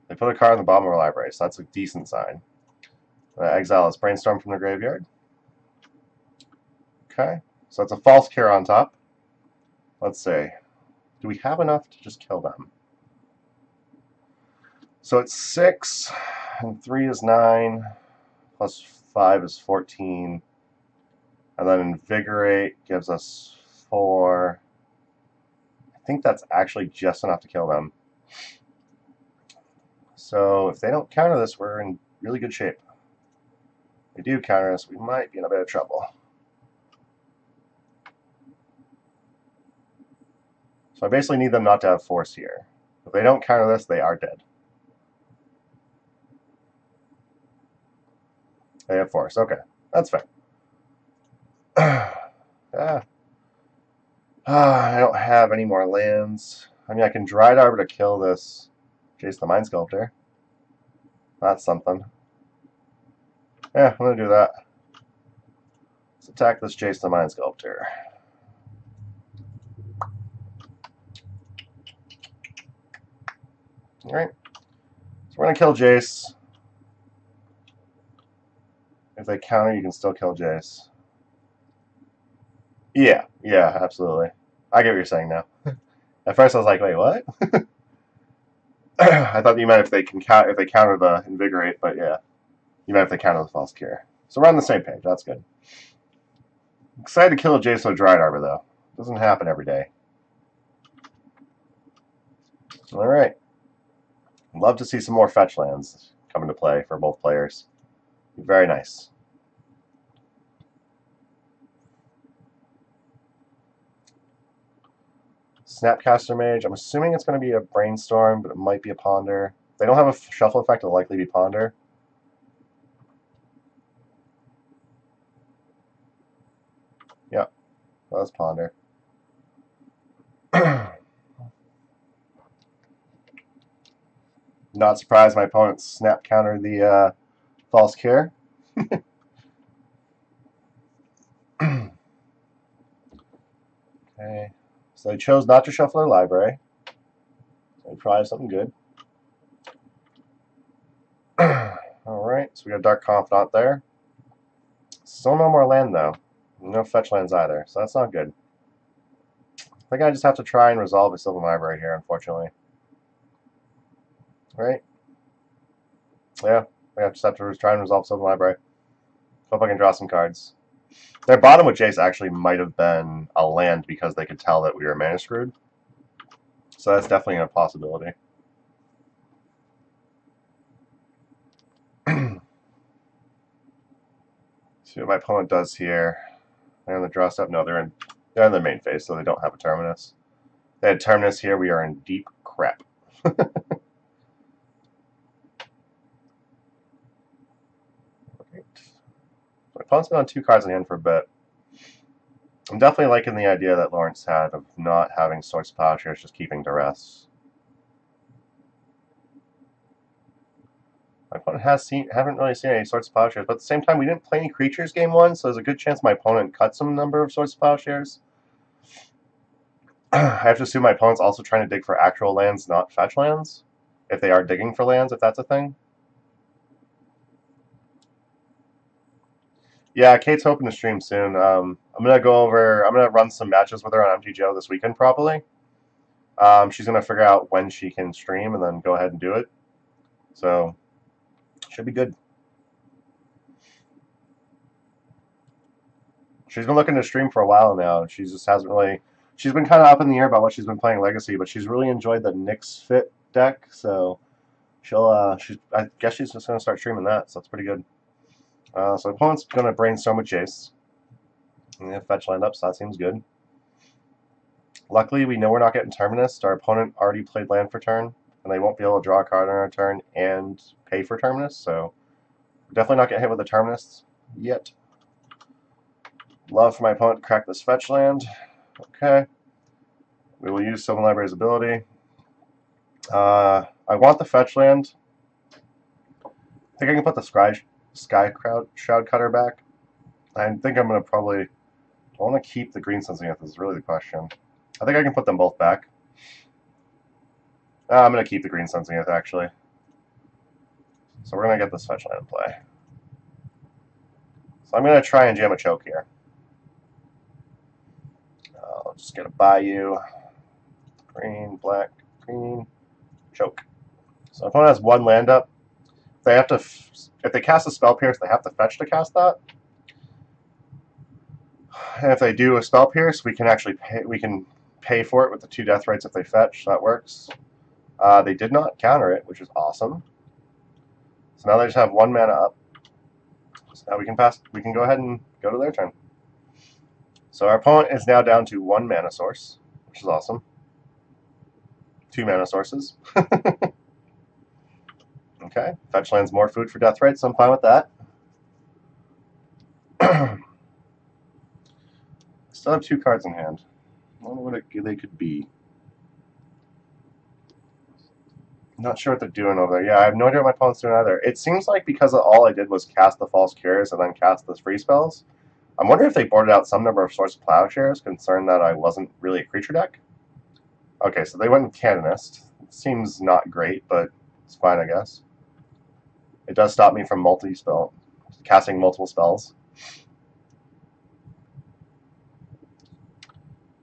They put a card in the bottom of our library, so that's a decent sign. Exile is Brainstorm from the graveyard. Okay, so that's a False Cure on top. Let's see. Do we have enough to just kill them? So it's 6, and 3 is 9, plus 5 is 14. And then Invigorate gives us 4. I think that's actually just enough to kill them. So if they don't counter this, we're in really good shape. If they do counter us, we might be in a bit of trouble. So I basically need them not to have force here. If they don't counter this, they are dead. They have force. Okay, that's fair. I don't have any more lands. I mean, I can Dried Arbor to kill this Jace the Mind Sculptor. That's something. Yeah, I'm going to do that. Let's attack this Jace the Mind Sculptor. Alright. So we're going to kill Jace. If they counter, you can still kill Jace. Yeah, absolutely. I get what you're saying now. At first I was like, wait, what? I thought you meant if they counter the Invigorate, but yeah. You meant if they counter the False Cure. So we're on the same page. That's good. Excited to kill a Jace with Dried Arbor, though. Doesn't happen every day. Alright. Love to see some more fetch lands come into play for both players. Very nice. Snapcaster Mage. I'm assuming it's going to be a Brainstorm, but it might be a Ponder. If they don't have a shuffle effect, it'll likely be Ponder. Yep, that was Ponder. Not surprised my opponent snap countered the False Cure. Okay, so they chose not to shuffle their library. So they probably have something good. Alright, so we got Dark Confidant there. Still no more land, though. No fetch lands either, so that's not good. I think I just have to try and resolve a Sylvan Library here, unfortunately. Right? Yeah, I just have to try and resolve Sylvan Library. Hope I can draw some cards. Their bottom with Jace actually might have been a land because they could tell that we were mana screwed. So that's definitely a possibility. See what my opponent does here. They're in the draw step. No, they're in the main phase, so they don't have a Terminus. If they had Terminus here, we are in deep Crap. Right. My opponent's been on 2 cards in hand for a bit. I'm definitely liking the idea that Lawrence had of not having Swords to Plowshares, just keeping duress. My opponent haven't really seen any Swords to Plowshares, but at the same time, we didn't play any creatures game 1, so there's a good chance my opponent cut some number of Swords to Plowshares. I have to assume my opponent's also trying to dig for actual lands, not fetch lands. If they are digging for lands, if that's a thing. Yeah, Kate's hoping to stream soon. I'm gonna run some matches with her on MTGO this weekend probably. She's gonna figure out when she can stream and then go ahead and do it. So, should be good. She's been looking to stream for a while now. She just hasn't really. She's been kind of up in the air about what she's been playing Legacy, but she's really enjoyed the Nyx Fit deck. So she'll. I guess she's just gonna start streaming that. So that's pretty good. So opponent's gonna brainstorm with Jace. And they have fetch land up, so that seems good. Luckily, we know we're not getting Terminus. Our opponent already played land for turn, and they won't be able to draw a card on our turn and pay for Terminus. So we're definitely not getting hit with the Terminus yet. Love for my opponent to crack this fetch land. Okay. We will use Sylvan Library's ability. I want the fetch land. I think I can put the Sky Shroud Cutter back. I think I'm going to probably... I want to keep the Green Sensing This is really the question. I think I can put them both back. I'm going to keep the Green Sensing actually. So we're going to get this fetch land in play. So I'm going to try and jam a choke here. I'll just get a Bayou. Green, black, green, choke. So opponent has 1 land up. They have to, if they cast a Spell Pierce, they have to fetch to cast that. And if they do a Spell Pierce, we can actually pay for it with the 2 Death Rights if they fetch. So that works. They did not counter it, which is awesome. So now they just have 1 mana up. So now we can pass. We can go ahead and go to their turn. So our opponent is now down to 1 mana source, which is awesome. 2 mana sources. Okay, fetch land's more food for Death Rights, so I'm fine with that. Still have 2 cards in hand. I wonder what they could be. Not sure what they're doing over there. Yeah, I have no idea what my opponent's doing either. It seems like because all I did was cast the False Cures and then cast those free spells, I'm wondering if they boarded out some number of Swords to Plowshares, concerned that I wasn't really a creature deck. Okay, so they went with Canonist. It seems not great, but it's fine, I guess. It does stop me from casting multiple spells.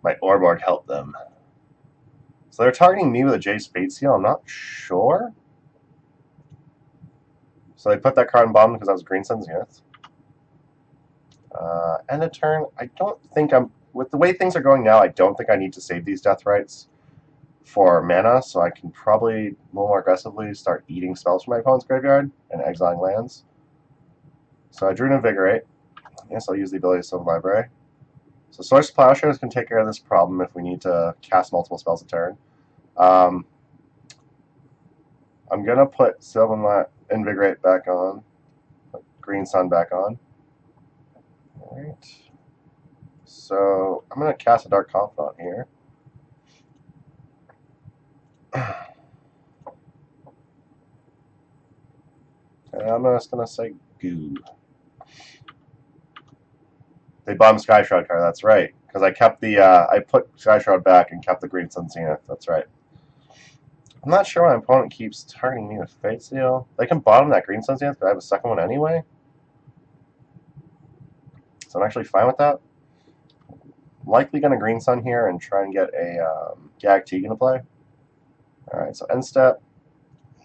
My Orborg helped them. So they're targeting me with a Jace Fate Seal. I'm not sure. So they put that card in bottom because I was Green Sun's Youth. End of turn. I don't think with the way things are going now, I don't think I need to save these Death Rights for mana, so I can probably a little more aggressively start eating spells from my opponent's graveyard and exiling lands. So I drew an Invigorate. I guess I'll use the ability of Sylvan Library. So Swords to Plowshares can take care of this problem if we need to cast multiple spells a turn. I'm going to put Sylvan Invigorate back on, put Green Sun back on. Alright. So I'm going to cast a Dark Confidant here. And I'm just going to say goo. They bombed Sky Shroud card, that's right. Because I kept the, I put Sky Shroud back and kept the Green Sun Zenith, that's right. I'm not sure why my opponent keeps targeting me with Fate Seal. They can bottom that Green Sun Zenith, but I have a second one anyway. So I'm actually fine with that. Likely going to Green Sun here and try and get a Gag Teague into play. Alright, so end step.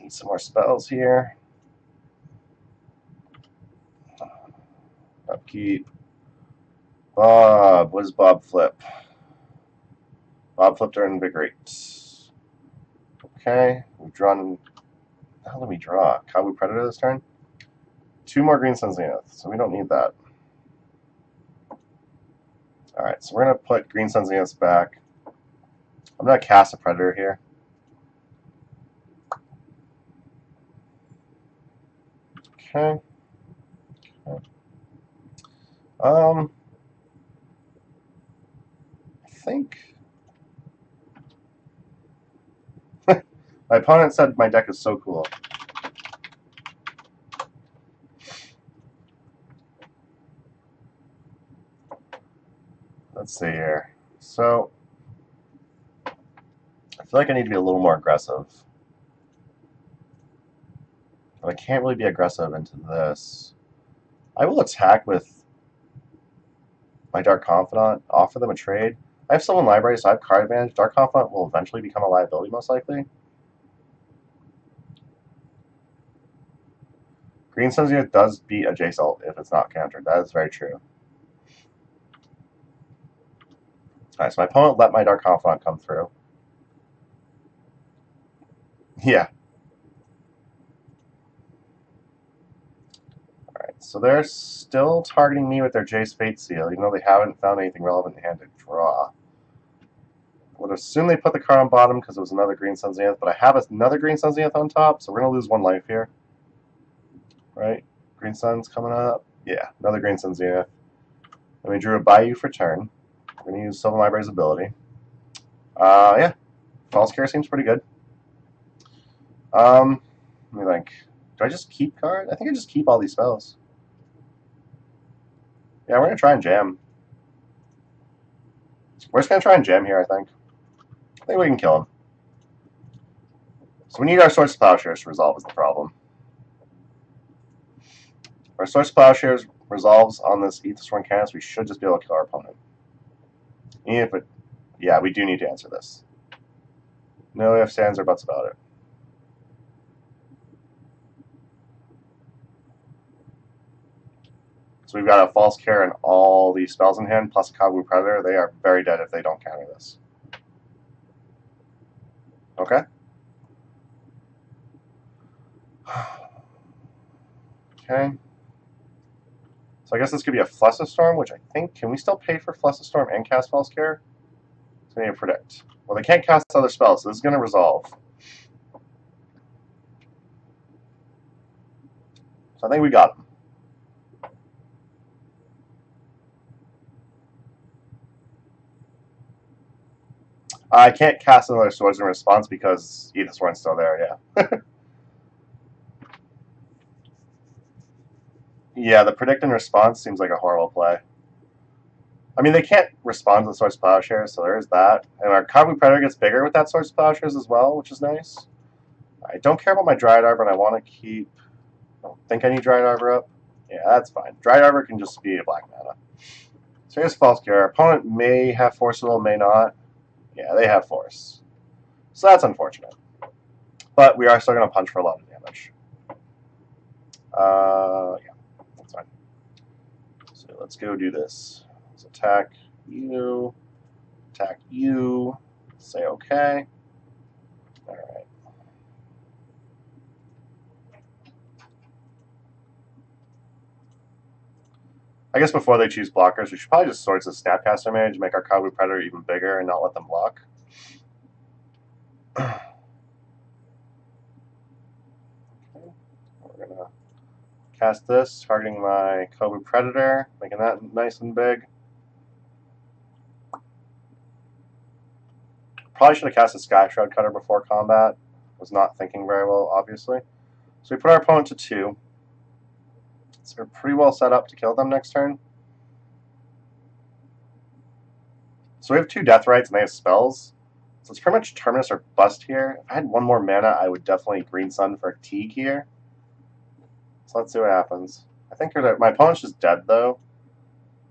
Need some more spells here. Upkeep. Bob. What does Bob flip? Bob flipped or Invigorate. Okay. We've drawn. How did we draw? Kabu Predator this turn? 2 more Green Sun Zenith, so we don't need that. Alright, so we're going to put Green Sun Zenith back. I'm going to cast a Predator here. Okay. I think my opponent said my deck is so cool. Let's see here. So I feel like I need to be a little more aggressive. But I can't really be aggressive into this. I will attack with my Dark Confidant, offer them a trade. I have someone library, so I have card advantage. Dark Confidant will eventually become a liability, most likely. Green Sun's Unit does beat a J-Salt if it's not countered. That is very true. Alright, so my opponent let my Dark Confidant come through. Yeah. Alright, so they're still targeting me with their Jace Fate Seal, even though they haven't found anything relevant in hand to draw. I would assume they put the card on bottom because it was another Green Sun Zenith, but I have another Green Sun Zenith on top, so we're going to lose one life here. Right? Green Sun's coming up. Yeah, another Green Sun Zenith. And we drew a Bayou for turn. We're going to use Sylvan Library's ability. Yeah. False Care seems pretty good. Let me think. Do I just keep card? I think I just keep all these spells. Yeah, we're going to try and jam. We're just going to try and jam here, I think. I think we can kill him. So we need our Swords to Plowshares to resolve is the problem. Our Swords to Plowshares resolves on this Aethersworn Canvas. We should just be able to kill our opponent. Even if it... Yeah, we do need to answer this. No ifs, ands, or buts about it. So we've got a False Care and all these spells in hand, plus a Kabu Predator. They are very dead if they don't counter this. Okay. Okay. So I guess this could be a Fluster Storm, which I think... Can we still pay for Fluster Storm and cast False Care? It's going to predict. Well, they can't cast other spells, so this is going to resolve. So I think we got them. I can't cast another Swords in response because Aethersworn's still there, yeah. Yeah, the predict and response seems like a horrible play. I mean, they can't respond to the Swords Plowshares, so there is that. And our Kabu Predator gets bigger with that Swords Plowshares as well, which is nice. I don't care about my Dryad Arbor, and I want to keep... I don't think I need Dryad Arbor up. Yeah, that's fine. Dryad Arbor can just be a black mana. So here's False Care. Our opponent may have Force Will, may not. Yeah, they have Force. So that's unfortunate. But we are still going to punch for a lot of damage. Yeah, that's fine. So let's go do this. Let's attack you. Attack you. Say okay. Alright. I guess before they choose blockers, we should probably just Swords of Snapcaster Mage, make our Kabu Predator even bigger, and not let them block. Okay. We're going to cast this, targeting my Kabu Predator, making that nice and big. Probably should have cast a Sky Shroud Cutter before combat. Was not thinking very well, obviously. So we put our opponent to 2. So we're pretty well set up to kill them next turn. So we have 2 Death Rights and they have spells. So it's pretty much Terminus or Bust here. If I had 1 more mana, I would definitely Green Sun for Teague here. So let's see what happens. I think my opponent's just dead, though.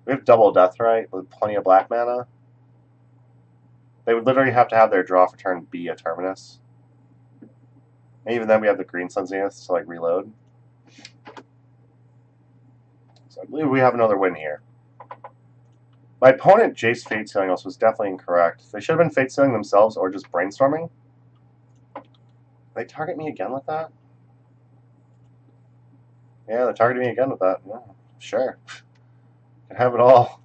We have double Death Right with plenty of black mana. They would literally have to have their draw for turn be a Terminus. And even then, we have the Green Sun Zenith to like reload. So I believe we have another win here. My opponent, Jace Fate Sealing us, was definitely incorrect. They should have been Fate Sealing themselves or just Brainstorming. They target me again with that? Yeah, they're targeting me again with that. Yeah, sure. Can have it all.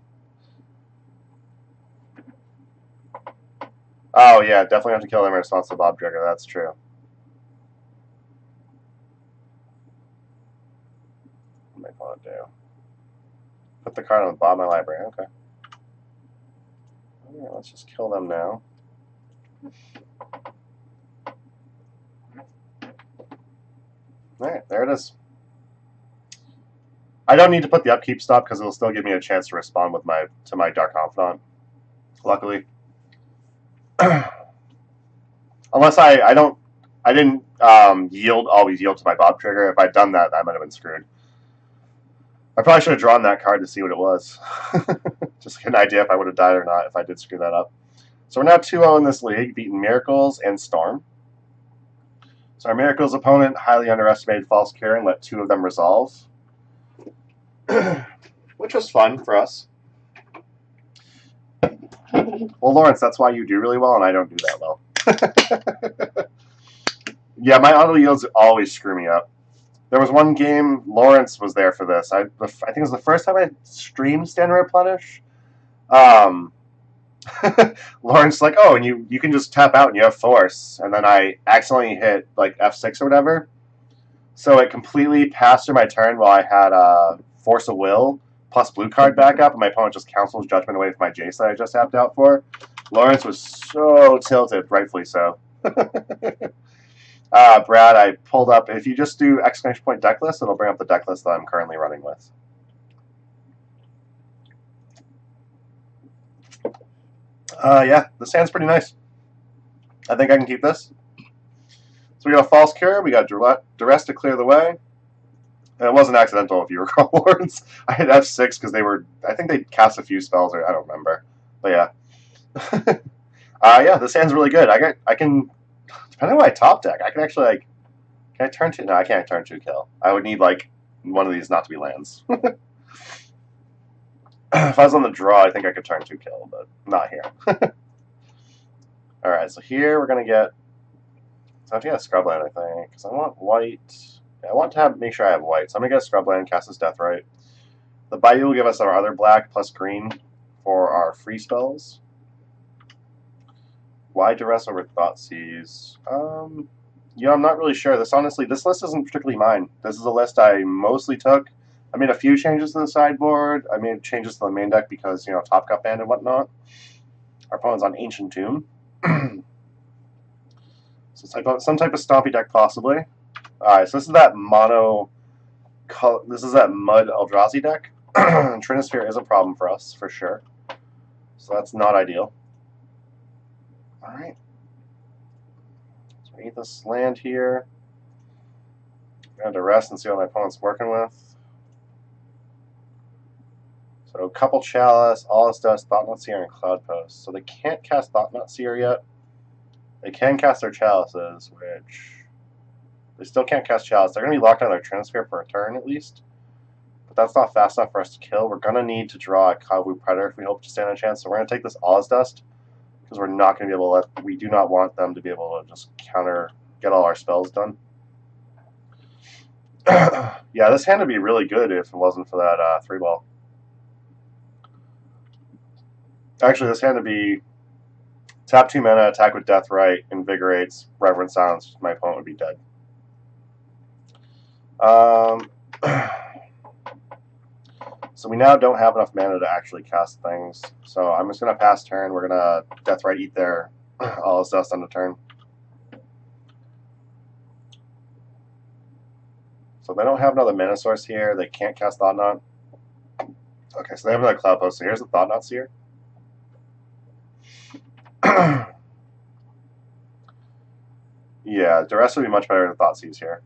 Oh, yeah, definitely have to kill them in response to Bob Trigger. That's true. want to do? Put the card on the bottom of my library. Okay. All right, let's just kill them now. Alright, there it is. I don't need to put the upkeep stop because it'll still give me a chance to respond with my Dark Confidant. Luckily. Unless I didn't always yield to my Bob trigger. If I'd done that, I might have been screwed. I probably should have drawn that card to see what it was. Just to get an idea if I would have died or not if I did screw that up. So we're now 2-0 in this league, beating Miracles and Storm. So our Miracles opponent highly underestimated False Cure and let 2 of them resolve. Which was fun for us. Well, Lawrence, that's why you do really well and I don't do that well. Yeah, my auto yields always screw me up. There was one game, Lawrence was there for this. I think it was the first time I streamed Standard Replenish. Lawrence like, oh, and you can just tap out and you have Force. And then I accidentally hit like F6 or whatever. So it completely passed through my turn while I had Force of Will plus blue card backup, and my opponent just cancels Judgment away from my Jace that I just tapped out for. Lawrence was so tilted, rightfully so. Brad, I pulled up, if you just do exclamation point deck list, it'll bring up the deck list that I'm currently running with. Yeah, this hand's pretty nice. I think I can keep this. So we got a False Cure, we got Duress to clear the way. And it wasn't accidental, if you recall, Lawrence. I had F6 because they were, I think they cast a few spells, or I don't remember. But yeah. Yeah, this hand's really good. I can, depending on my top deck, I can actually, like, can I turn 2? No, I can't turn 2 kill. I would need, like, one of these not to be lands. If I was on the draw, I think I could turn 2 kill, but not here. Alright, so here we're going to get, so I have to get a Scrubland, I think, because I want white. Yeah, I want to make sure I have white, so I'm going to get a Scrubland, cast this Deathrite. The Bayou will give us our other black plus green for our free spells. Why Duress over Thoughtseize? Yeah, I'm not really sure. This list isn't particularly mine. This is a list I mostly took. I made a few changes to the sideboard. I made changes to the main deck because, you know, Top Cut Band and whatnot. Our opponent's on Ancient Tomb. So it's some type of Stompy deck, possibly. Alright, so this is that this is that Mud Eldrazi deck. Trinisphere is a problem for us, for sure. So that's not ideal. Alright. So we need this land here. I'm going to rest and see what my opponent's working with. So, couple Chalice, All This Dust, Thought-Knot Seer, and Cloud Post. So they can't cast Thought-Knot Seer yet. They can cast their Chalices, which... They still can't cast Chalice. They're going to be locked on their Trinisphere for a turn, at least. But that's not fast enough for us to kill. We're going to need to draw a Kavu Predator if we hope to stand a chance. So we're going to take this All This Dust, because we're not going to be able to we do not want them to be able to just get all our spells done. Yeah, this hand would be really good if it wasn't for that 3-ball. Actually, this hand would be tap 2 mana, attack with Deathrite, invigorates, Reverent Silence. My opponent would be dead. So we now don't have enough mana to actually cast things. So I'm just going to pass turn. We're going to Deathrite eat their All This Dust on the turn. So they don't have another mana source here. They can't cast Thought-Knot. Okay, so they have another Cloud Post. So here's the Thought-Knot Seer. Yeah, Duress would be much better than Thoughtseize here.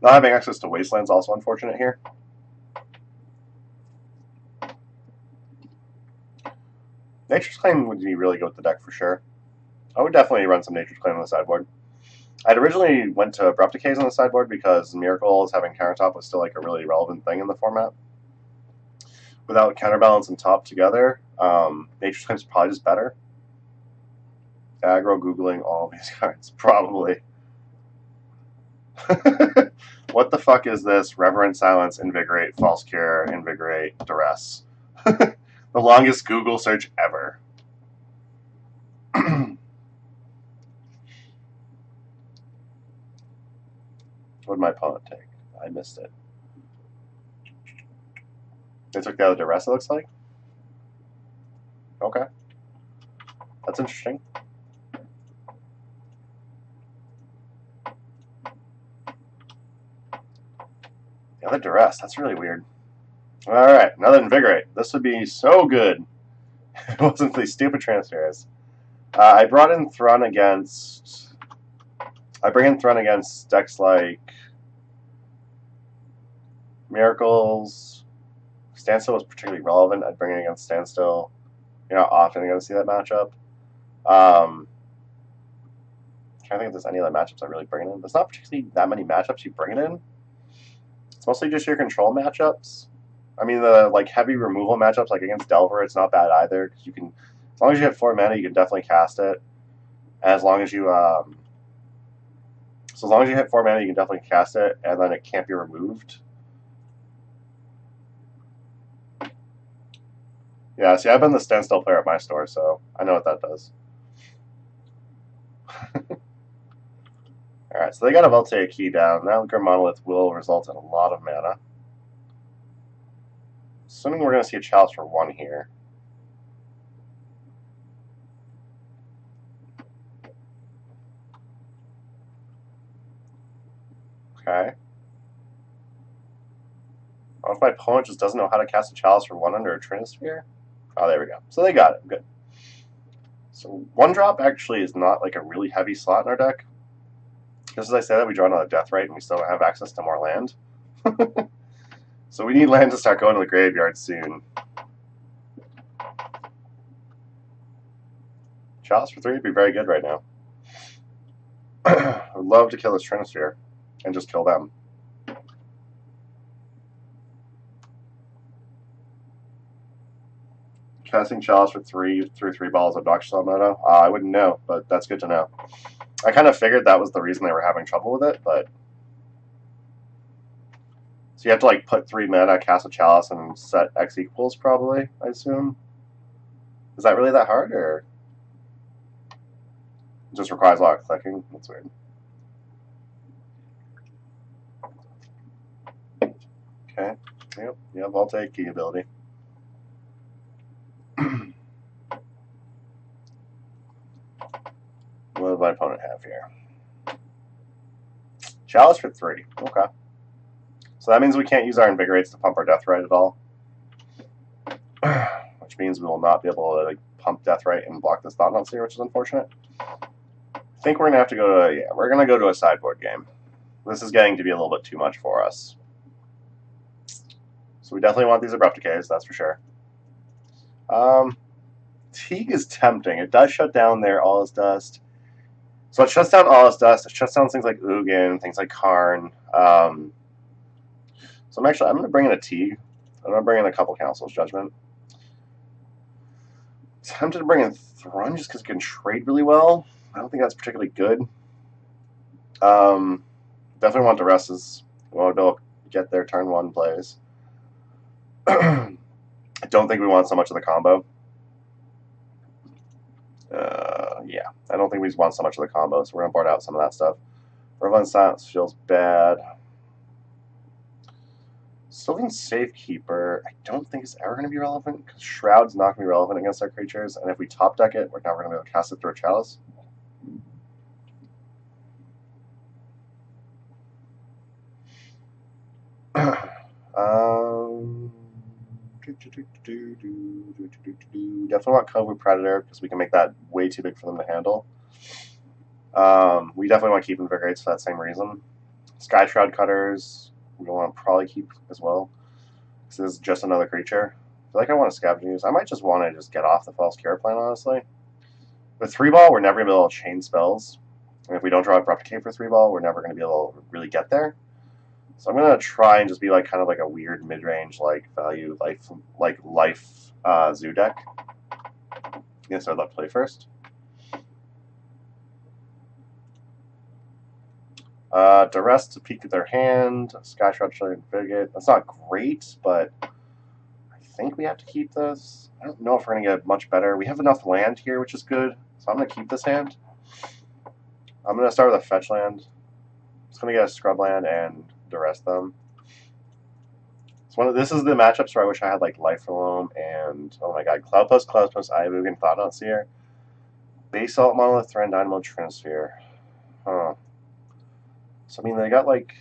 Not having access to Wasteland's also unfortunate here. Nature's Claim would be really good with the deck for sure. I would definitely run some Nature's Claim on the sideboard. I'd originally went to Abrupt Decays on the sideboard because Miracles having countertop was still like a really relevant thing in the format. Without Counterbalance and Top together, Nature's Claim is probably just better. Aggro Googling all these cards, probably. What the fuck is this? Reverent Silence, Invigorate, False Cure, Invigorate, Duress. The longest Google search ever. What did my opponent take? I missed it. They took the other duress, it looks like. Okay. That's interesting. The other duress, that's really weird. Alright, another invigorate. This would be so good. It wasn't for these stupid transfers. I brought in Thrun against... I bring in Thrun against decks like Miracles. Standstill was particularly relevant. I'd bring it against Standstill. You're not often going to see that matchup. I'm trying to think if there's any other matchups I really bring it in. There's not particularly that many matchups you bring it in. It's mostly just your control matchups. I mean, the like heavy removal matchups, like against Delver, it's not bad either. Because you can, as long as you have 4 mana, you can definitely cast it. And as long as you, so as long as you hit 4 mana, you can definitely cast it, and then it can't be removed. Yeah, see, I've been the standstill player at my store, so I know what that does. Alright, so they got a Voltaic key down. Now Grim Monolith will result in a lot of mana. Assuming we're going to see a Chalice for 1 here. Okay. What if my opponent just doesn't know how to cast a Chalice for 1 under a Trinisphere? Oh, there we go. So they got it. Good. So 1-drop actually is not like a really heavy slot in our deck. Just as I say that, we draw another Deathrite and we still don't have access to more land. So we need land to start going to the graveyard soon. Chalice for 3 would be very good right now. I would love to kill this Trinisphere and just kill them. Casting Chalice for 3 through 3 balls obnoxious on meta? I wouldn't know, but that's good to know. I kind of figured that was the reason they were having trouble with it, but... So you have to like put 3 mana, cast a Chalice, and set X equals probably, I assume? Is that really that hard, or... It just requires a lot of clicking? That's weird. Okay. Yep, I'll take key ability. What does my opponent have here? Chalice for 3. Okay. So that means we can't use our Invigorates to pump our Deathrite at all. Which means we will not be able to like, pump Deathrite and block this Thought Seer, which is unfortunate. I think we're going to have to go to... Yeah, we're going to go to a sideboard game. This is getting to be a little bit too much for us. So we definitely want these Abrupt Decays, that's for sure. Teague is tempting. It does shut down their All Is Dust. So it shuts down All Is Dust. It shuts down things like Ugin, things like Karn. So I'm going to bring in a Teague. I'm going to bring in a couple Council's Judgment. I'm tempted to bring in Thrun just because it can trade really well. I don't think that's particularly good. Definitely want Duresses. We want to be able to get their turn 1 plays. I don't think we want so much of the combo. Yeah, I don't think we want so much of the combo, so we're going to board out some of that stuff. Revelant Silence feels bad. Sylvan Safekeeper, I don't think is ever going to be relevant, because Shroud's not going to be relevant against our creatures, and if we top deck it, we're never going to be able to cast it through a Chalice. Definitely want Kovu Predator because we can make that way too big for them to handle. We definitely want to keep Invigorates for that same reason. Sky Shroud Cutters, we want to probably keep as well. This is just another creature. I feel like I want to Scavenge Use. I might just want to just get off the False Cure plan, honestly. With 3-ball, we're never going to be able to chain spells. And if we don't draw Abrupt Decay for 3-ball, we're never going to be able to really get there. So I'm gonna try and just be like kind of like a weird mid-range like value life zoo deck. Yes, I'd love to play first. Duress to peek at their hand. Sky Shroud Shard Invigate. That's not great, but I think we have to keep this. I don't know if we're gonna get much better. We have enough land here, which is good. So I'm gonna keep this hand. I'm gonna start with a fetch land. It's going to get a scrubland and duress them. This is the matchups where I wish I had like Life Loam and, oh my god, Cloudpost, Iavogan, Thought Seer, Basalt, Monolith, Thran, Dynamo, Trinisphere. Huh. So, I mean, they got like,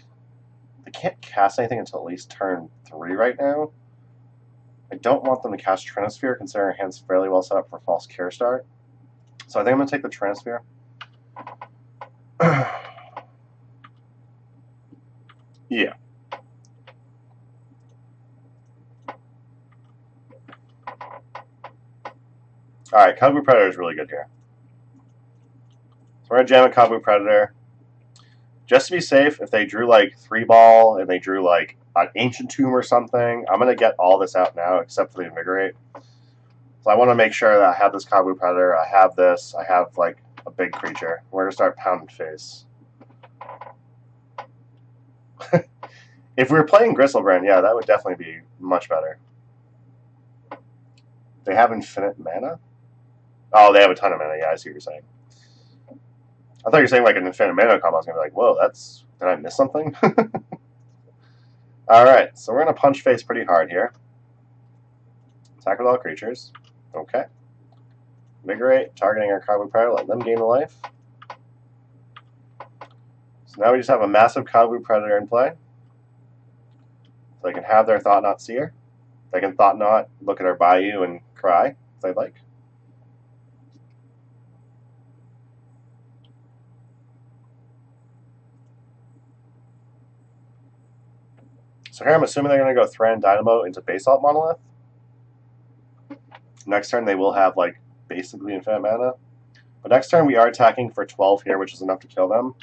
they can't cast anything until at least turn 3 right now. I don't want them to cast Trinisphere, considering our hand's fairly well set up for False Cure Start. So I think I'm going to take the Trinisphere. Yeah. Alright, Kabu Predator is really good here. So we're going to jam a Kabu Predator. Just to be safe, if they drew like 3-ball and they drew like an Ancient Tomb or something, I'm going to get all this out now except for the Invigorate. So I want to make sure that I have this Kabu Predator, I have this, I have like a big creature. We're going to start pounding face. If we were playing Gristlebrand, yeah, that would definitely be much better. They have infinite mana? Oh, they have a ton of mana, yeah, I see what you're saying. I thought you were saying like an infinite mana combo. I was going to be like, whoa, that's... Did I miss something? Alright, so we're going to punch face pretty hard here. Attack with all creatures. Okay. Invigorate, targeting our Kabu Predator, let them gain a life. So now we just have a massive Kabu Predator in play. So they can have their Thought Knot Seer. They can Thought Knot, look at our Bayou, and cry, if they'd like. So here I'm assuming they're going to go Thran Dynamo into Basalt Monolith. Next turn they will have like basically infinite mana. But next turn we are attacking for 12 here, which is enough to kill them.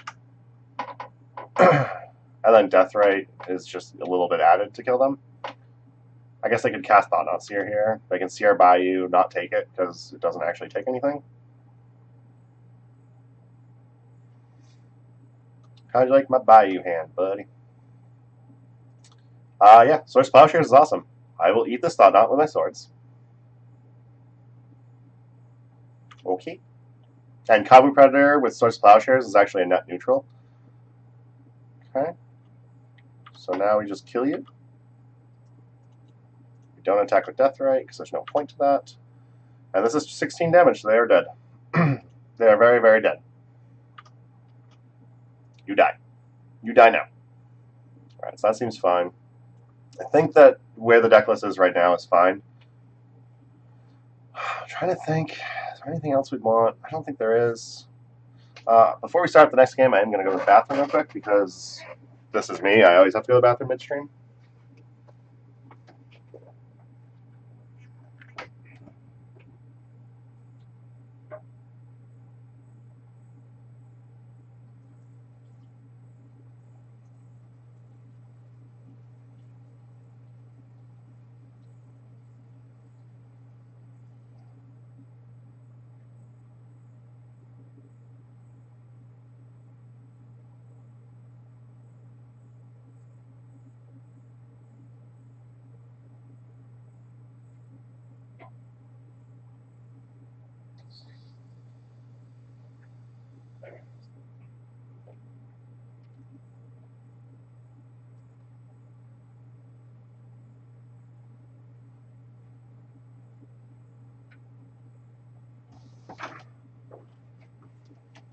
And then Deathrite is just a little bit added to kill them. I guess they could cast Thought Knot Seer here. They can Seer Bayou, not take it, because it doesn't actually take anything. How'd you like my Bayou hand, buddy? Yeah, Swords Plowshares is awesome. I will eat this Thought Knot with my swords. Okay. And Kabu Predator with Swords Plowshares is actually a net neutral. Okay. So now we just kill you. We don't attack with Deathrite because there's no point to that. And this is 16 damage, so they are dead. They are very, very dead. You die. You die now. Alright, so that seems fine. I think that where the deck list is right now is fine. I'm trying to think. Is there anything else we'd want? I don't think there is. Before we start the next game, I am going to go to the bathroom real quick because this is me. I always have to go to the bathroom midstream.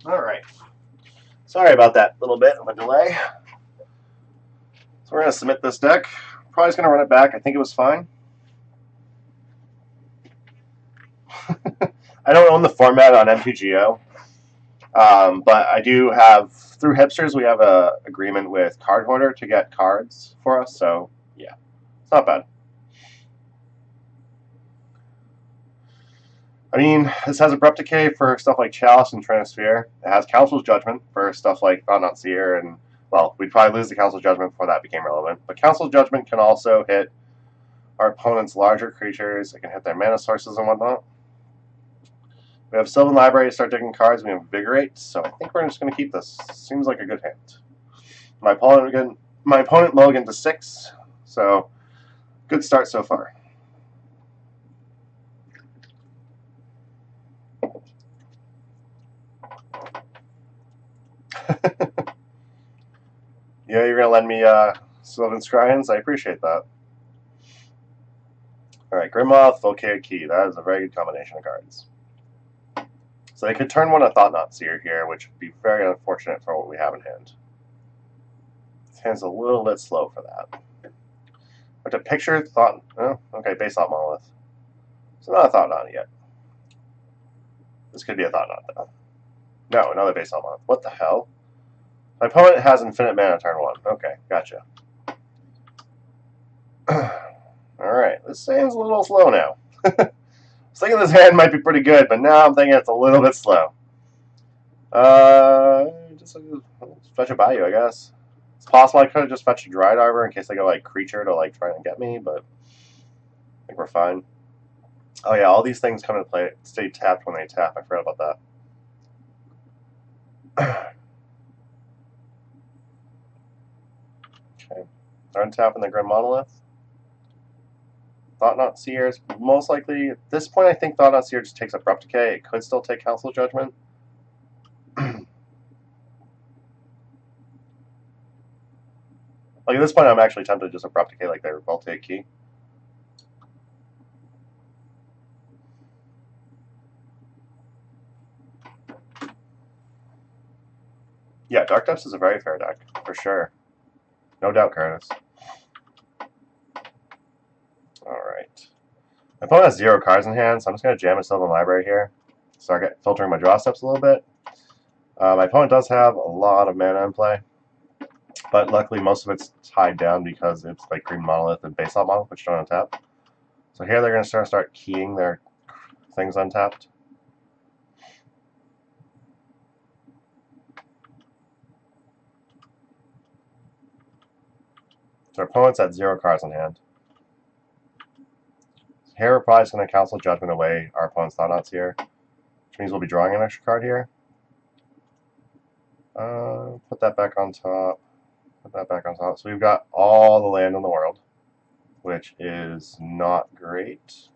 All right. Sorry about that little bit of a delay. So we're going to submit this deck. Probably just going to run it back. I think it was fine. I don't own the format on MTGO, but I do have, through Hipsters, we have an agreement with Card Hoarder to get cards for us, so yeah, it's not bad. I mean, this has Abrupt Decay for stuff like Chalice and Trinisphere. It has Council's Judgment for stuff like Thought Knot Seer, and, well, we'd probably lose the Council's Judgment before that became relevant. But Council's Judgment can also hit our opponent's larger creatures. It can hit their mana sources and whatnot. We have Sylvan Library to start digging cards. We have Invigorate, so I think we're just going to keep this. Seems like a good hand. My opponent Logan to 6, so good start so far. Yeah, you're gonna lend me Sylvan Scryans? I appreciate that. Alright, Grimmoth, Volcanic Key. That is a very good combination of cards. So they could turn one a Thought-Knot Seer here, which would be very unfortunate for what we have in hand. This hand's a little bit slow for that. But to picture Thought... Oh, okay, Basalt Monolith. So not a Thought-Knot yet. This could be a Thought-Knot, though. No, another Basalt Monolith. What the hell? My opponent has infinite mana turn 1. Okay, gotcha. Alright, this hand's a little slow now. I was thinking this hand might be pretty good, but now I'm thinking it's a little bit slow. Just fetch a Bayou, I guess. It's possible I could have just fetched a Dried Arbor in case they go like creature to like try and get me, but I think we're fine. Oh yeah, all these things come into play. Stay tapped when they tap. I forgot about that. Okay. Untapping the Grim Monolith. Thought-Knot Seer is most likely... At this point, I think Thought-Knot Seer just takes Abrupt Decay. It could still take Council Judgment. Like, at this point, I'm actually tempted to just Abrupt Decay like their Voltaic Key. Yeah, Dark Depths is a very fair deck, for sure. No doubt, Curtis. Alright. My opponent has 0 cards in hand, so I'm just going to jam a Sylvan Library here. Start filtering my draw steps a little bit. My opponent does have a lot of mana in play. But luckily, most of it's tied down because it's like Green Monolith and Basalt Monolith, which don't untap. So here they're going to start keying their things untapped. So our opponent's at 0 cards in hand. Here we're probably just going to Council Judgment away our opponent's Thought-Knots here, which means we'll be drawing an extra card here. Put that back on top. Put that back on top. So we've got all the land in the world, which is not great,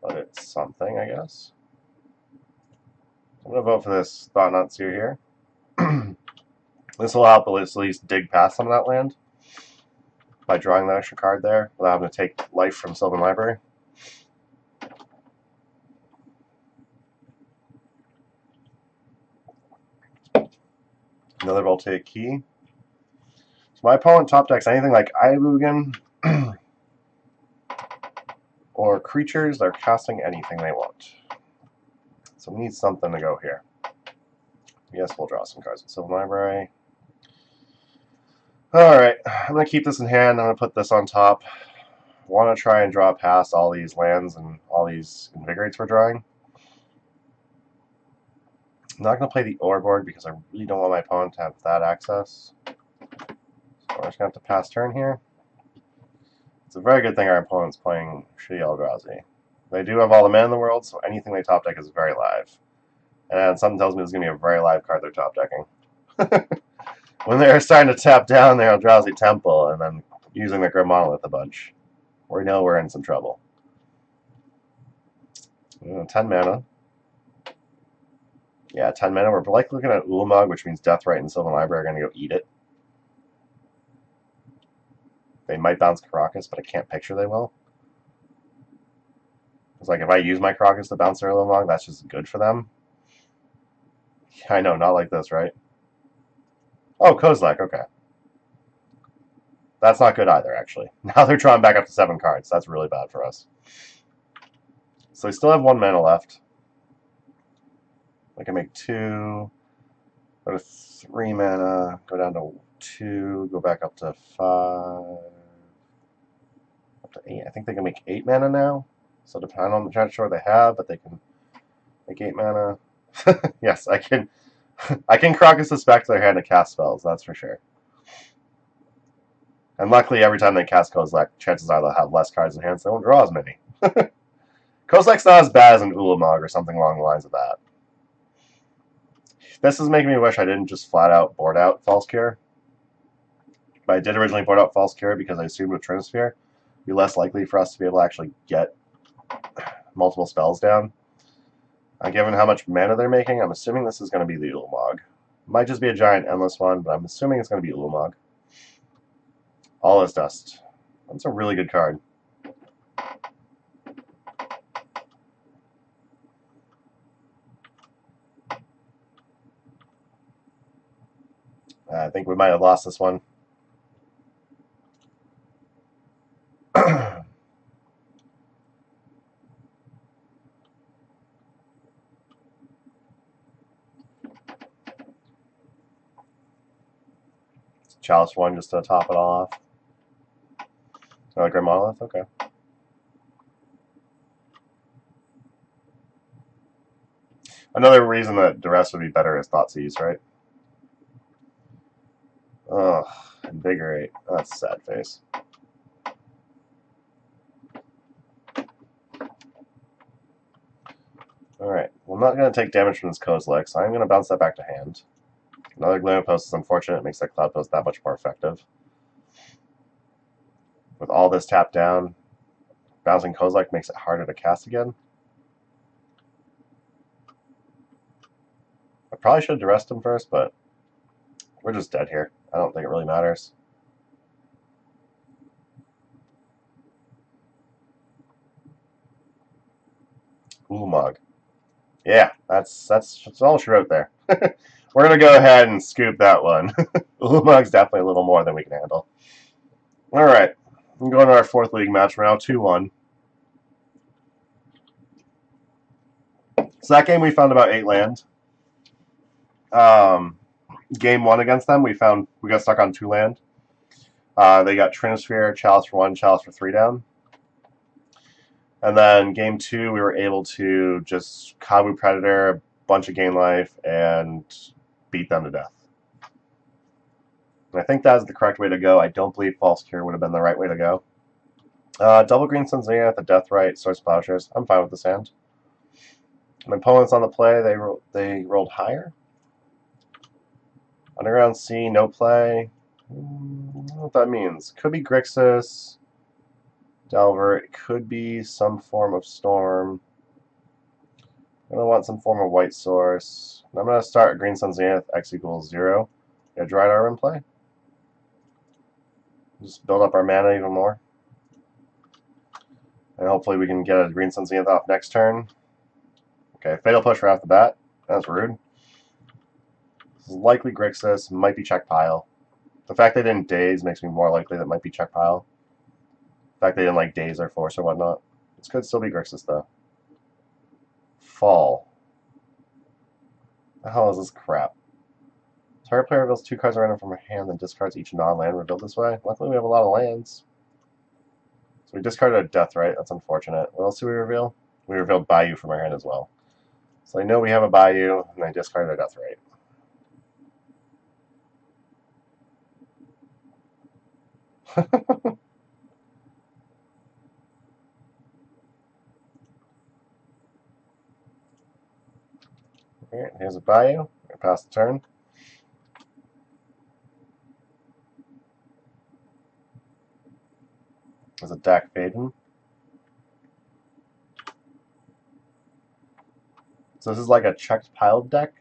but it's something, I guess. I'm going to vote for this Thought-Knot Seer here. This will help at least dig past some of that land by drawing that extra card there without having to take life from Sylvan Library. Another Voltaic Key. So my opponent top decks anything like Ayabugan or creatures that are casting anything they want. So we need something to go here. Yes, we'll draw some cards with Sylvan Library. Alright, I'm going to keep this in hand. I'm going to put this on top. I want to try and draw past all these lands and all these Invigorates we're drawing. I'm not going to play the Ore board because I really don't want my opponent to have that access. So we're just going to have to pass turn here. It's a very good thing our opponent's playing shitty Eldrazi. They do have all the mana in the world, so anything they top deck is very live. And something tells me there's going to be a very live card they're top decking. When they're starting to tap down their Eldrazi Temple and then using the Grim Monolith a bunch, we know we're in some trouble. 10 mana. Yeah, 10 mana. We're like looking at Ulamog, which means Deathrite and Sylvan Library are going to go eat it. They might bounce Karakas, but I can't picture they will. It's like if I use my Karakas to bounce their Ulamog, that's just good for them. I know, not like this, right? Oh, Kozilek, okay. That's not good either, actually. Now they're drawing back up to 7 cards. That's really bad for us. So they still have 1 mana left. I can make 2, go to 3 mana, go down to 2, go back up to 5, up to 8. I think they can make 8 mana now. So depending on the transfer they have, but they can make 8 mana. Yes, I can. I can Karakas this back to their hand to cast spells, that's for sure. And luckily, every time they cast Kozilek, chances are they'll have less cards in hand, so they won't draw as many. Kozilek's not as bad as an Ulamog or something along the lines of that. This is making me wish I didn't just flat out board out False Cure. But I did originally board out False Cure because I assumed with Trinisphere, it'd be less likely for us to be able to actually get multiple spells down. Given how much mana they're making, I'm assuming this is going to be the Ulamog. Might just be a giant endless one, but I'm assuming it's going to be Ulamog. All is dust. That's a really good card. I think we might have lost this one. Chalice one just to top it all off. Another Grim Monolith? Okay. Another reason that Duress would be better is Thoughtseize, right? Ugh, Invigorate. That's a sad face. Alright, well, I'm not going to take damage from this Kozilek, so I'm going to bounce that back to hand. Another Glimmer Post is unfortunate. It makes that Cloud Post that much more effective. With all this tapped down, bouncing Kozilek makes it harder to cast again. I probably should have Duressed him first, but we're just dead here. I don't think it really matters. Ulamog. Yeah, that's all she wrote there. We're going to go ahead and scoop that one. Ulamog's definitely a little more than we can handle. Alright, I'm going to our fourth league match. We're now 2-1. So that game we found about 8 land. Game 1 against them, we got stuck on 2 land. They got Trinisphere, Chalice for 1, Chalice for 3 down. And then game 2, we were able to just Kabu Predator, a bunch of gain life, and beat them to death. And I think that is the correct way to go. I don't believe False Cure would have been the right way to go. Double Green Sun Zenith, the Deathrite, Source Plowshares. I'm fine with this hand. My opponents on the play, they rolled higher. Underground Sea, no play. I don't know what that means. Could be Grixis, Delver. It could be some form of Storm. I'm going to want some form of white source. I'm going to start Green Sun Zenith, X equals 0. Get Dried Arbor in play. Just build up our mana even more. And hopefully we can get a Green Sun Zenith off next turn. Okay, Fatal Push right off the bat. That's rude. This is likely Grixis, might be Check Pile. The fact they didn't Daze makes me more likely that might be Check Pile. The fact they didn't like Daze or Force or whatnot. This could still be Grixis though. Fall. The hell is this crap? Target player reveals 2 cards random from her hand, then discards each non-land revealed this way. Luckily we have a lot of lands. So we discarded a Deathrite. That's unfortunate. What else did we reveal? We revealed Bayou from our hand as well. So I know we have a Bayou, and I discarded a Deathrite. Alright, here's a Bayou. I pass the turn. There's a Dak Faden. So this is like a checked piled deck?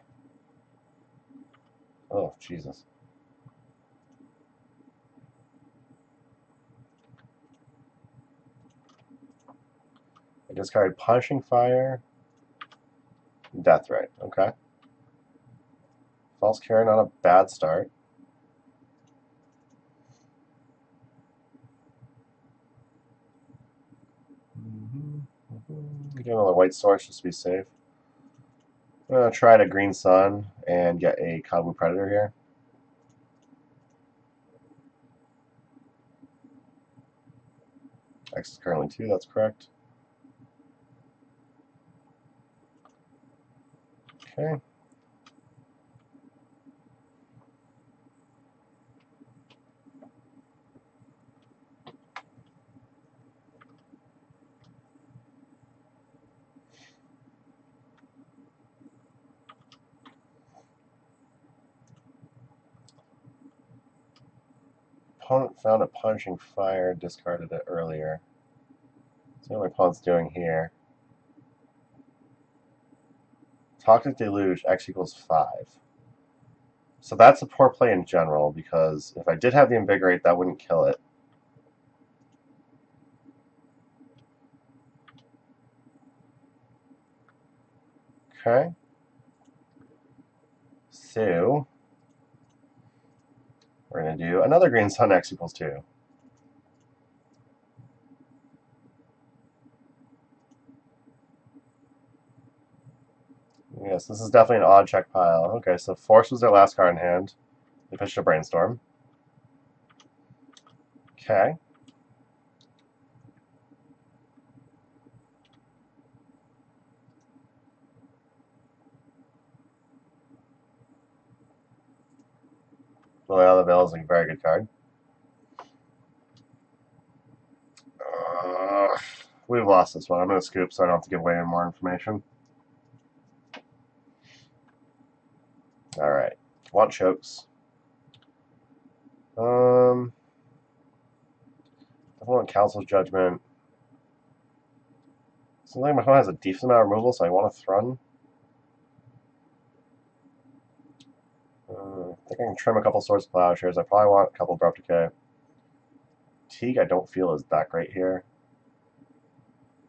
Oh, Jesus. I discarded Punishing Fire. Deathrite. Okay. False Cure, not a bad start. Get another white source just to be safe. I'm going to try to Green Sun and get a Kabu Predator here. X is currently 2, that's correct. Okay. Opponent found a Punishing Fire, discarded it earlier. Let's see what my opponent's doing here. Toxic Deluge, X equals 5. So that's a poor play in general, because if I did have the Invigorate, that wouldn't kill it. Okay. So we're going to do another green sun X equals 2. Yes, this is definitely an odd check pile. Okay, so Force was their last card in hand. They pitched a Brainstorm. Okay. Lily of the Veil is a very good card. We've lost this one. I'm going to scoop so I don't have to give away any more information. Alright. Want chokes. I want Council's Judgment. Seems like my opponent has a decent amount of removal, so I want to Thrun. I think I can trim a couple Swords of Plowshares. I probably want a couple Abrupt Decay. Teague I don't feel is that great here.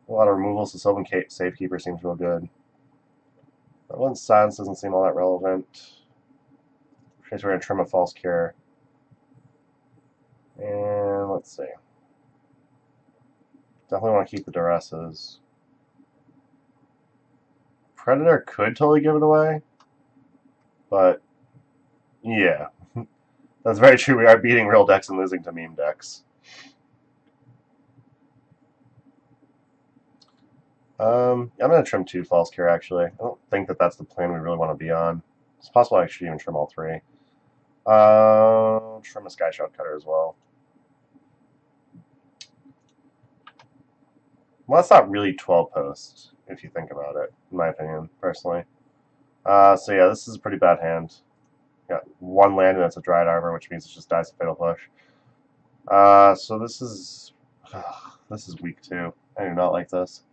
A lot of removals, so Sylvan Safekeeper seems real good. Everyone's Silence doesn't seem all that relevant. In case we're going to trim a False Cure. And let's see. Definitely want to keep the Duresses. Predator could totally give it away, but yeah, that's very true. We are beating real decks and losing to meme decks. I'm going to trim 2 False Cure, actually. I don't think that that's the plan we really want to be on. It's possible I should even trim all 3. Trim a Sky Shroud Cutter as well. Well, that's not really 12 posts, if you think about it, in my opinion, personally. So yeah, this is a pretty bad hand. Got 1 land and that's a Dryad Arbor, which means it just dies a Fatal Push. So this is weak too. I do not like this.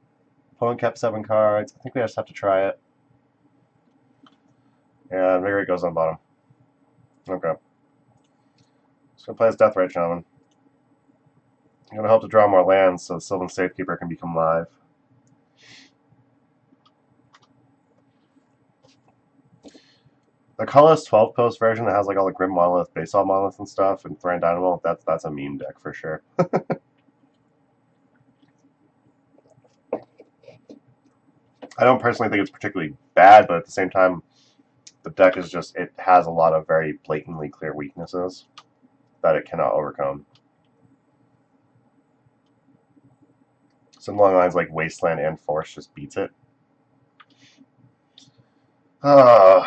Opponent kept 7 cards. I think we just have to try it. And Invigorate goes on bottom. Okay. Just gonna play as Deathrite Shaman. I'm gonna hope to draw more lands so the Sylvan Safekeeper can become live. The colorless 12 post version that has like all the Grim Monolith, Basalt Monolith and stuff, and Thran Dynamo, that's a meme deck for sure. I don't personally think it's particularly bad, but at the same time, the deck is just, it has a lot of very blatantly clear weaknesses that it cannot overcome. Some long lines like Wasteland and Force just beats it. So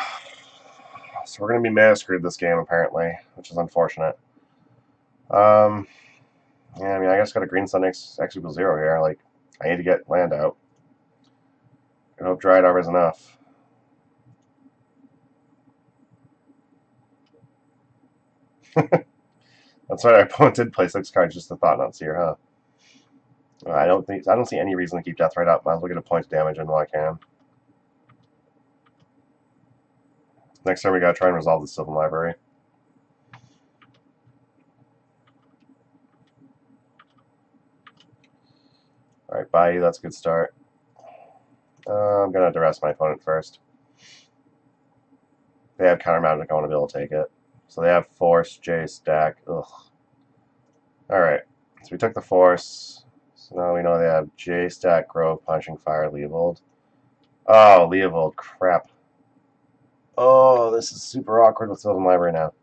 we're going to be mana screwed this game, apparently, which is unfortunate. Yeah, I mean, I just got a Green Sun X equals 0 here. Like, I need to get land out. I hope Dryad Arbor is enough. That's right, our opponent did play 6 cards just to Thought Not Seer, huh? I don't see any reason to keep Deathrite up. Might as well get a point of damage in while I can. Next time we gotta try and resolve the Sylvan Library. Alright, Bayou, that's a good start. I'm gonna duress my opponent first. They have counter magic, I want to be able to take it. So they have Force, J stack. Ugh. Alright, so we took the Force. So now we know they have J stack, Grove, Punching Fire, Leovold. Oh, Leovold, crap. Oh, this is super awkward with Sylvan Library now.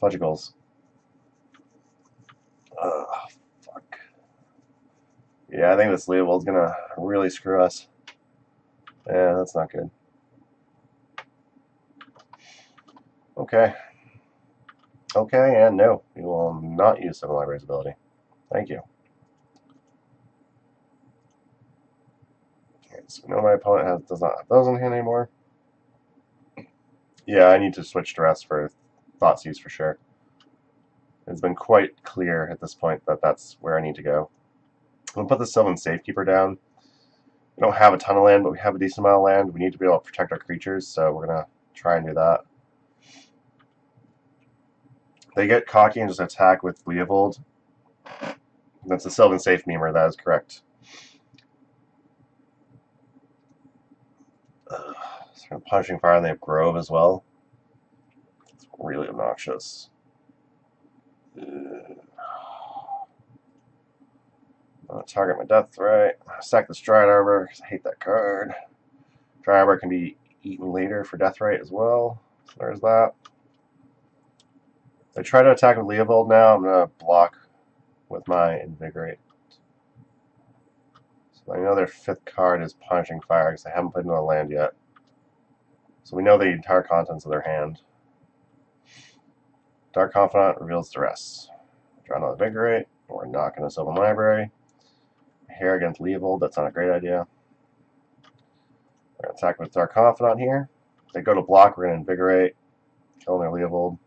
Fudgicles. Ugh, fuck. Yeah, I think this Leovold's gonna really screw us. Yeah, that's not good. Okay. Okay, and no. We will not use Sylvan Library's ability. Thank you. Okay, so we know my opponent does not have those in hand anymore. Yeah, I need to switch Duress for Thoughtseize for sure. It's been quite clear at this point that that's where I need to go. I'm going to put the Sylvan Safekeeper down. We don't have a ton of land, but we have a decent amount of land. We need to be able to protect our creatures, so we're going to try and do that. They get cocky and just attack with Leovold. That's a Sylvan Safe memer, that is correct. So Punching Fire, and they have Grove as well. It's really obnoxious. Target my Death Threat. Sack the Stride Arbor because I hate that card. Dry Arbor can be eaten later for Death Rate as well. So there's that. They try to attack with Leovold now. I'm going to block with my Invigorate. So I know their 5th card is Punching Fire because they haven't played another land yet. So we know the entire contents of their hand. Dark Confidant reveals the rest. Draw another Invigorate. We're not going to Sylvan Library. Hair against Leovold, that's not a great idea. We're going to attack with Dark Confidant here. If they go to block, we're going to Invigorate. Kill their Leovold.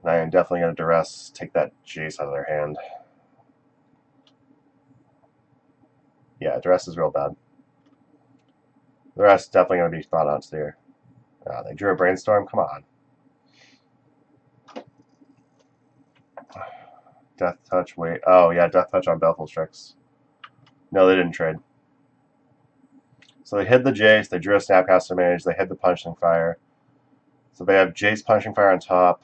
And I am definitely going to Duress, take that Jace out of their hand. Yeah, Duress is real bad. The rest is definitely going to be thought out here. They drew a Brainstorm, come on. Death Touch, wait. Oh, yeah, Death Touch on Baleful Strix. No, they didn't trade. So they hid the Jace, they drew a Snapcaster Mage, they hid the Punching Fire. So they have Jace Punching Fire on top.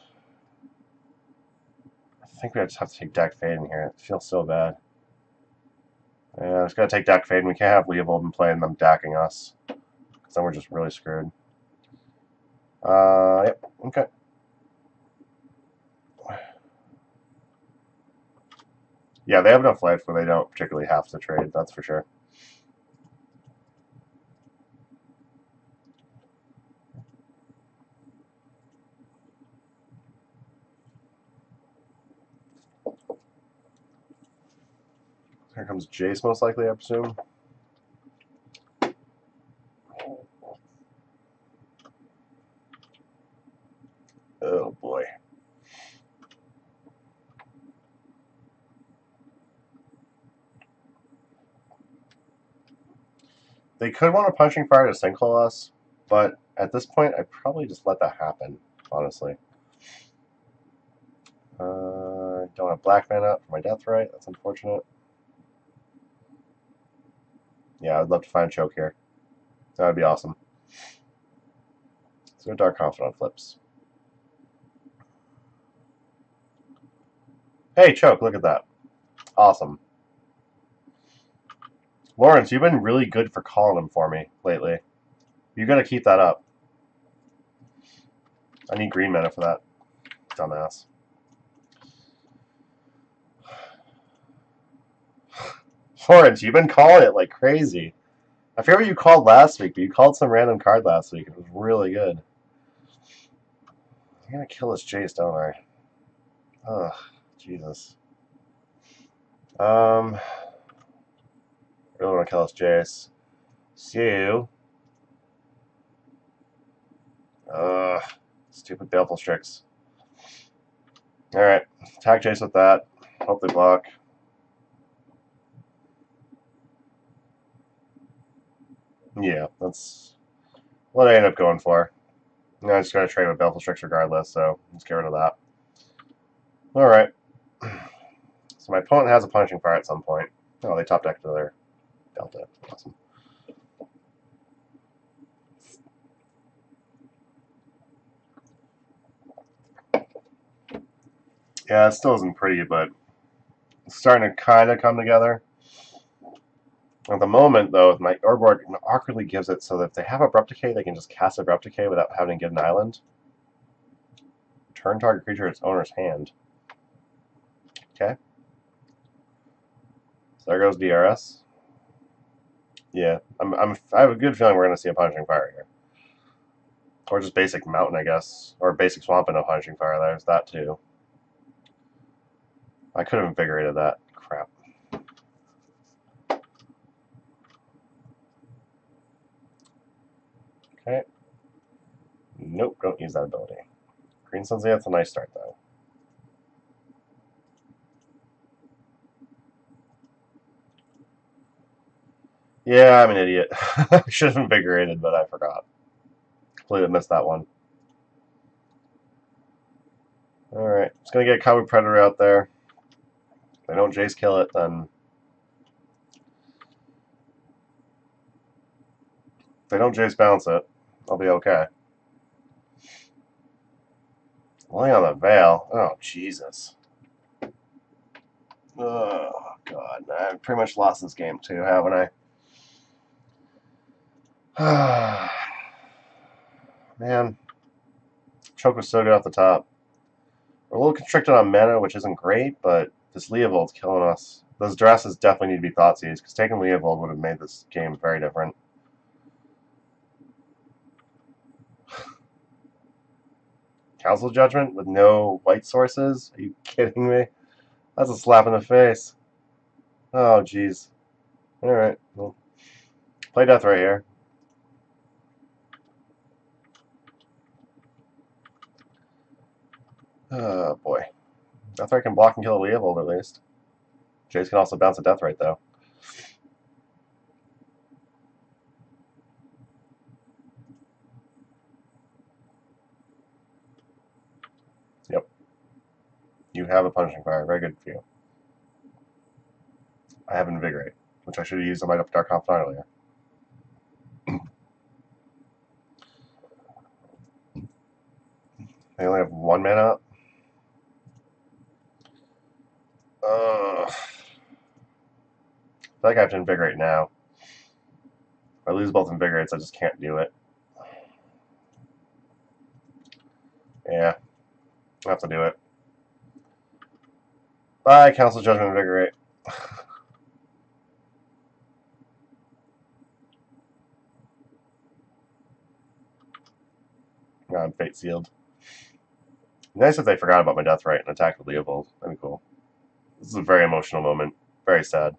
I think we just have to take Deck Fade in here. It feels so bad. Yeah, I'm just going to take Deck Fade, and we can't have Leovold and play and them decking us. Because then we're just really screwed. Yep, okay. Yeah, they have enough life where they don't particularly have to trade, that's for sure. Here comes Jace, most likely, I presume. Oh, boy. They could want a Punching Fire to Sinkhole us, but at this point, I'd probably just let that happen, honestly. Don't have Black Mana for my Death Right. That's unfortunate. Yeah, I'd love to find Choke here. That would be awesome. Let's go Dark Confidant flips. Hey, Choke, look at that. Awesome. Lawrence, you've been really good for calling them for me lately. You gotta keep that up. I need green mana for that. Dumbass. Lawrence, you've been calling it like crazy. I forget what you called last week, but you called some random card last week. It was really good. I'm gonna kill this Jace, don't I? Ugh, Jesus. Really want to kill this Jace. So, stupid Baleful Strix. Alright, attack Jace with that. Hope they block. Yeah, that's what I end up going for. I just gotta trade with Baleful Strix regardless, so let's get rid of that. Alright. So my opponent has a Punching Fire at some point. Oh, they top decked their Delta. Awesome. Yeah, it still isn't pretty, but it's starting to kind of come together. At the moment, though, my Urborg awkwardly gives it so that if they have Abrupt Decay, they can just cast Abrupt Decay without having to get an island. Turn target creature its owner's hand. Okay. So there goes DRS. Yeah, I have a good feeling we're going to see a Punching Fire here. Or just basic Mountain, I guess. Or basic Swamp and a Punching Fire. There's that, too. I could have invigorated that. Crap. Okay. Nope, don't use that ability. Green Sun's, yeah, it's a nice start, though. Yeah, I'm an idiot. I should have invigorated, but I forgot. Completely missed that one. Alright, just gonna get a Cowboy Predator out there. If they don't Jace kill it, then... If they don't Jace bounce it, I'll be okay. Only on the Veil. Oh, Jesus. Oh, God. I've pretty much lost this game, too, haven't I? Man. Choke was so good off the top. We're a little constricted on mana, which isn't great, but this Leovold's killing us. Those dresses definitely need to be Thoughtseize, because taking Leovold would have made this game very different. Council Judgment with no white sources? Are you kidding me? That's a slap in the face. Oh, jeez. Alright, well, play Death right here. Oh, boy. Deathright can block and kill a Leovold, at least. Jace can also bounce a Deathright, though. Yep. You have a Punishing Fire. Very good for you. I have Invigorate, which I should have used on my Dark Confidant earlier. They only have 1 mana up. I feel like I have to Invigorate now. If I lose both Invigorates, I just can't do it. Yeah, I have to do it. Bye, Council Judgment Invigorate. I'm Fate Sealed. Nice if they forgot about my Deathright and attacked with Leovold. That'd be cool. This is a very emotional moment. Very sad.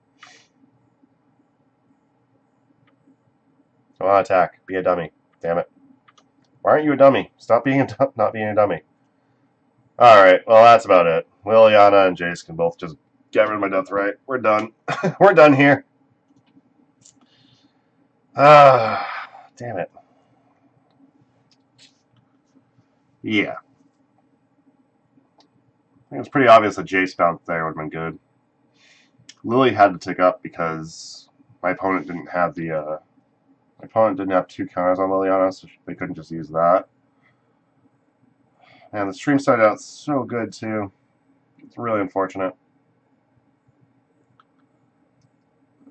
Come on, attack. Be a dummy. Damn it. Why aren't you a dummy? Stop being not being a dummy. Alright, well that's about it. Liliana and Jace can both just get rid of my Deathright. We're done. We're done here. Ah, damn it. Yeah. I think it's pretty obvious that Jace bounce there would have been good. Lily had to tick up because my opponent didn't have the my opponent didn't have 2 counters on Liliana, so they couldn't just use that. And the stream started out so good too. It's really unfortunate.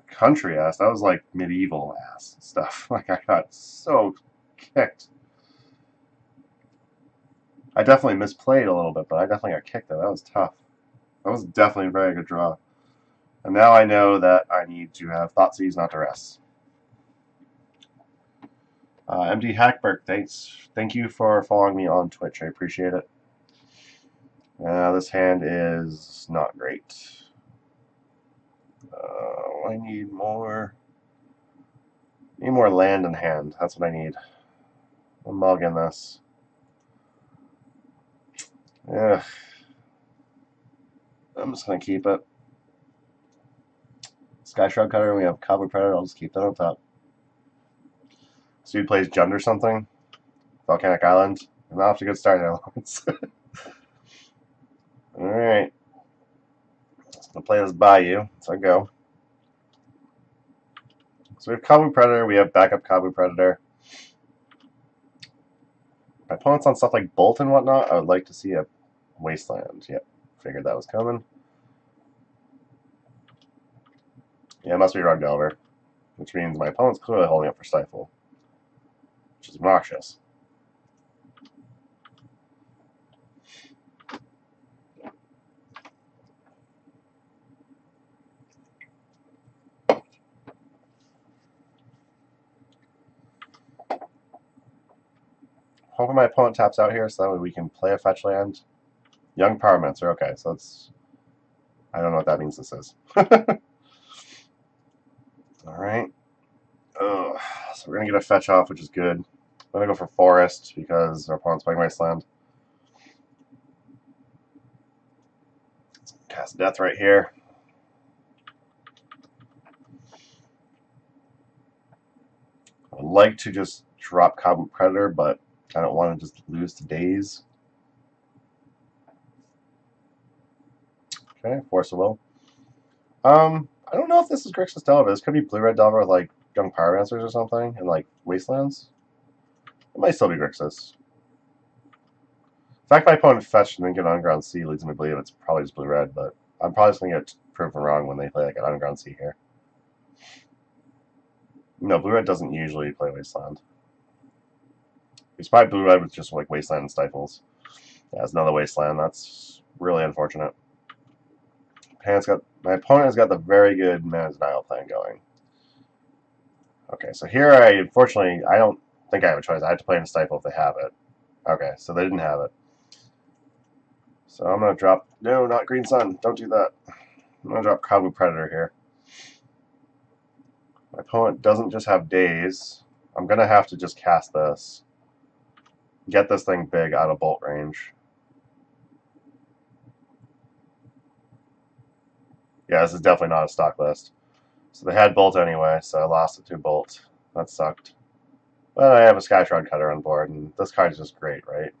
Country ass, that was like medieval ass stuff. Like I got so kicked. I definitely misplayed a little bit, but I definitely got kicked though. That was tough. That was definitely a very good draw. And now I know that I need to have Thoughtseize, not Duress. MD Hackberg, thanks. Thank you for following me on Twitch. I appreciate it. This hand is not great. I need more. Need more land in hand. That's what I need. I'll mulligan this. Ugh. I'm just gonna keep it. Sky Shroud Cutter. We have Cowboy Predator. I'll just keep that on top. So he plays Jund or something. Volcanic Island. I'm off to a good start there, Lawrence. Alright. Just gonna play this Bayou. So I go. So we have Cowboy Predator. We have backup Cowboy Predator. My opponent's on stuff like Bolt and whatnot. I would like to see a Wasteland. Yep. Figured that was coming. Yeah, it must be Rug Delver. Which means my opponent's clearly holding up for Stifle. Which is obnoxious. Hoping my opponent taps out here so that way we can play a fetch land. Young Pyromancer, okay, so it's... I don't know what that means this is. Alright. So we're going to get a fetch off, which is good. I'm going to go for Forest because our opponent's playing Wasteland. Cast Death right here. I'd like to just drop Cobble Predator, but I don't want to just lose to Daze. Okay, Force of Will. I don't know if this is Grixis Delver. This could be Blue-Red Delver with, like, Young Pyromancers or something, and, like, Wastelands. It might still be Grixis. The fact my opponent fetched and then get Underground Sea leads me to believe it's probably just Blue-Red, but I'm probably just going to get proven wrong when they play, like, an Underground Sea here. No, Blue-Red doesn't usually play Wasteland. It's probably Blue-Red with just, like, Wasteland and Stifles. Yeah, it's another Wasteland. That's really unfortunate. My opponent has got the very good Mana Denial plan going. Okay, so here unfortunately, I don't think I have a choice. I have to play in Stifle if they have it. Okay, so they didn't have it. So I'm going to drop... No, not Green Sun. Don't do that. I'm going to drop Kabu Predator here. My opponent doesn't just have Daze. I'm going to have to just cast this. Get this thing big out of bolt range. Yeah, this is definitely not a stock list. So they had Bolt anyway, so I lost it to Bolt. That sucked. But I have a Skyshroud Cutter on board, and this card is just great, right?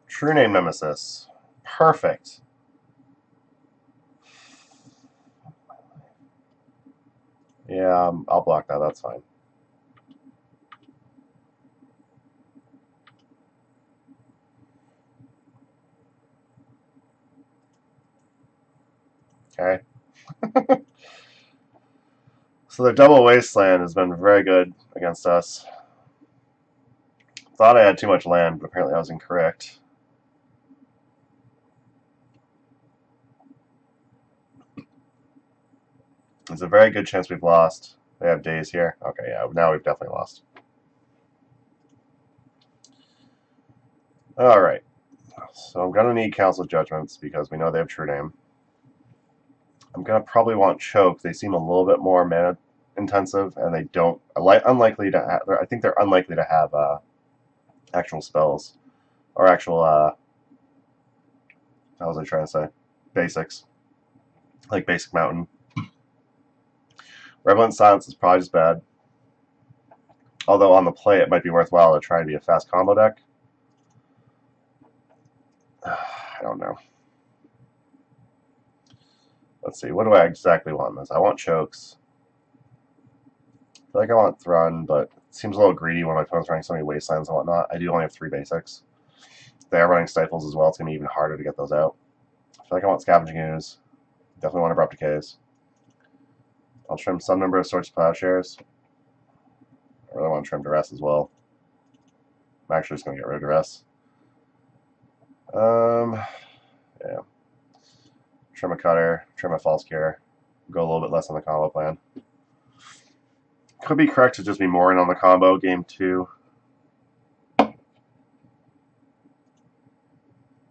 True Name Nemesis. Perfect. Yeah, I'll block that. That's fine. Okay. So their double Wasteland has been very good against us. Thought I had too much land, but apparently I was incorrect. There's a very good chance we've lost. They have Daze here. Okay, yeah, now we've definitely lost. Alright. So I'm going to need Council Judgments because we know they have True Name. I'm going to probably want Choke. They seem a little bit more mana intensive, and they don't... unlikely to have, I think they're unlikely to have actual spells. Or actual... how was I trying to say? Basics. Like Basic Mountain. Revelant Silence is probably just bad. Although on the play, it might be worthwhile to try and be a fast combo deck. I don't know. Let's see. What do I exactly want in this? I want Chokes. I feel like I want Thrun, but it seems a little greedy when my opponent's running so many Wastelands and whatnot. I do only have 3 basics. They are running Stifles as well. It's going to be even harder to get those out. I feel like I want Scavenging Ooze. Definitely want Abrupt Decays. I'll trim some number of Swords to Plowshares. I really want to trim Duress as well. I'm actually just going to get rid of Duress. Yeah. Trim a Cutter, trim a False Cure. Go a little bit less on the combo plan. Could be correct to just be more in on the combo game 2.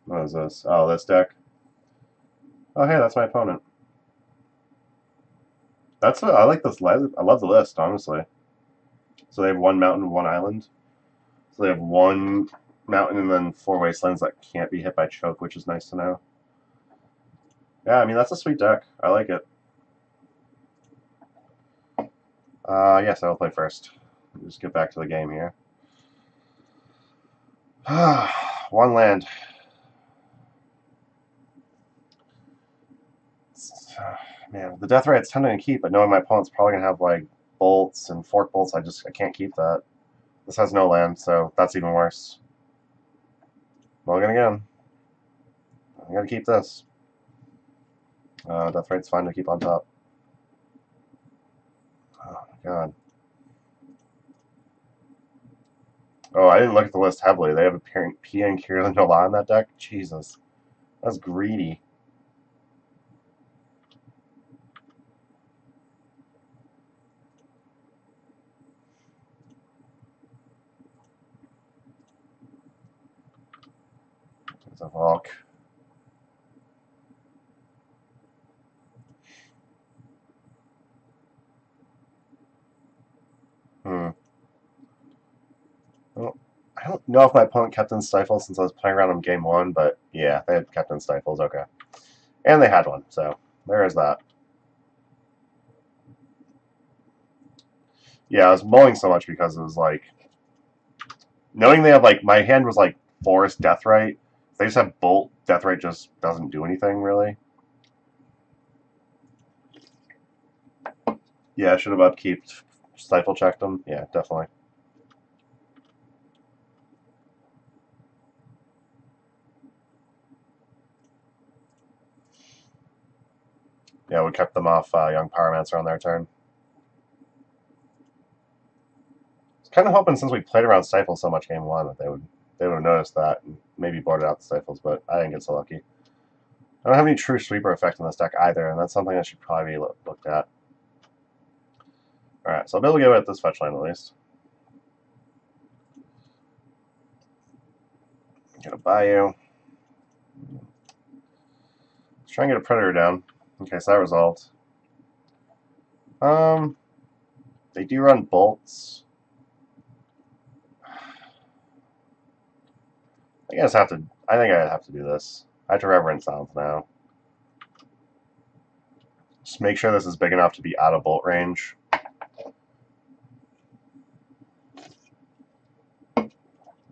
What is this? Oh, this deck. Oh, hey, that's my opponent. I like this. I love the list, honestly. So they have 1 mountain, 1 island. So they have 1 mountain and then 4 wastelands that can't be hit by Choke, which is nice to know. Yeah, I mean, that's a sweet deck. I like it. Yes, I will play first. Just get back to the game here. 1 land. Man, the Death Right's tempting to keep, but knowing my opponent's probably going to have, like, bolts and fork bolts, I can't keep that. This has no land, so that's even worse. Mulligan again. I'm going to keep this. Death Right's fine to keep on top. Oh, my God. Oh, I didn't look at the list heavily. They have a PN Kirillin Nola in that deck? Jesus. That's greedy. It's a Valk. Well, I don't know if my opponent kept in Stifles since I was playing around in game 1, but yeah, they had kept in Stifles, okay. And they had one, so there is that. Yeah, I was mulling so much because it was like knowing they have like my hand was like Forest Deathrite. If they just have Bolt, Deathrite just doesn't do anything really. Yeah, I should have upkeep Stifle checked them. Yeah, definitely. Yeah, we kept them off Young Pyromancer on their turn. I was kind of hoping since we played around Stifle so much game one that they would have noticed that and maybe boarded out the Stifles, but I didn't get so lucky. I don't have any true sweeper effect in this deck either, and that's something that should probably be looked at. Alright, so I'll be able to get away with this fetch line at least. Get a Bayou. Let's try and get a Predator down. Okay, so that resolved. They do run bolts. I think I have to do this. I have to Reverent Silence now. Just make sure this is big enough to be out of bolt range.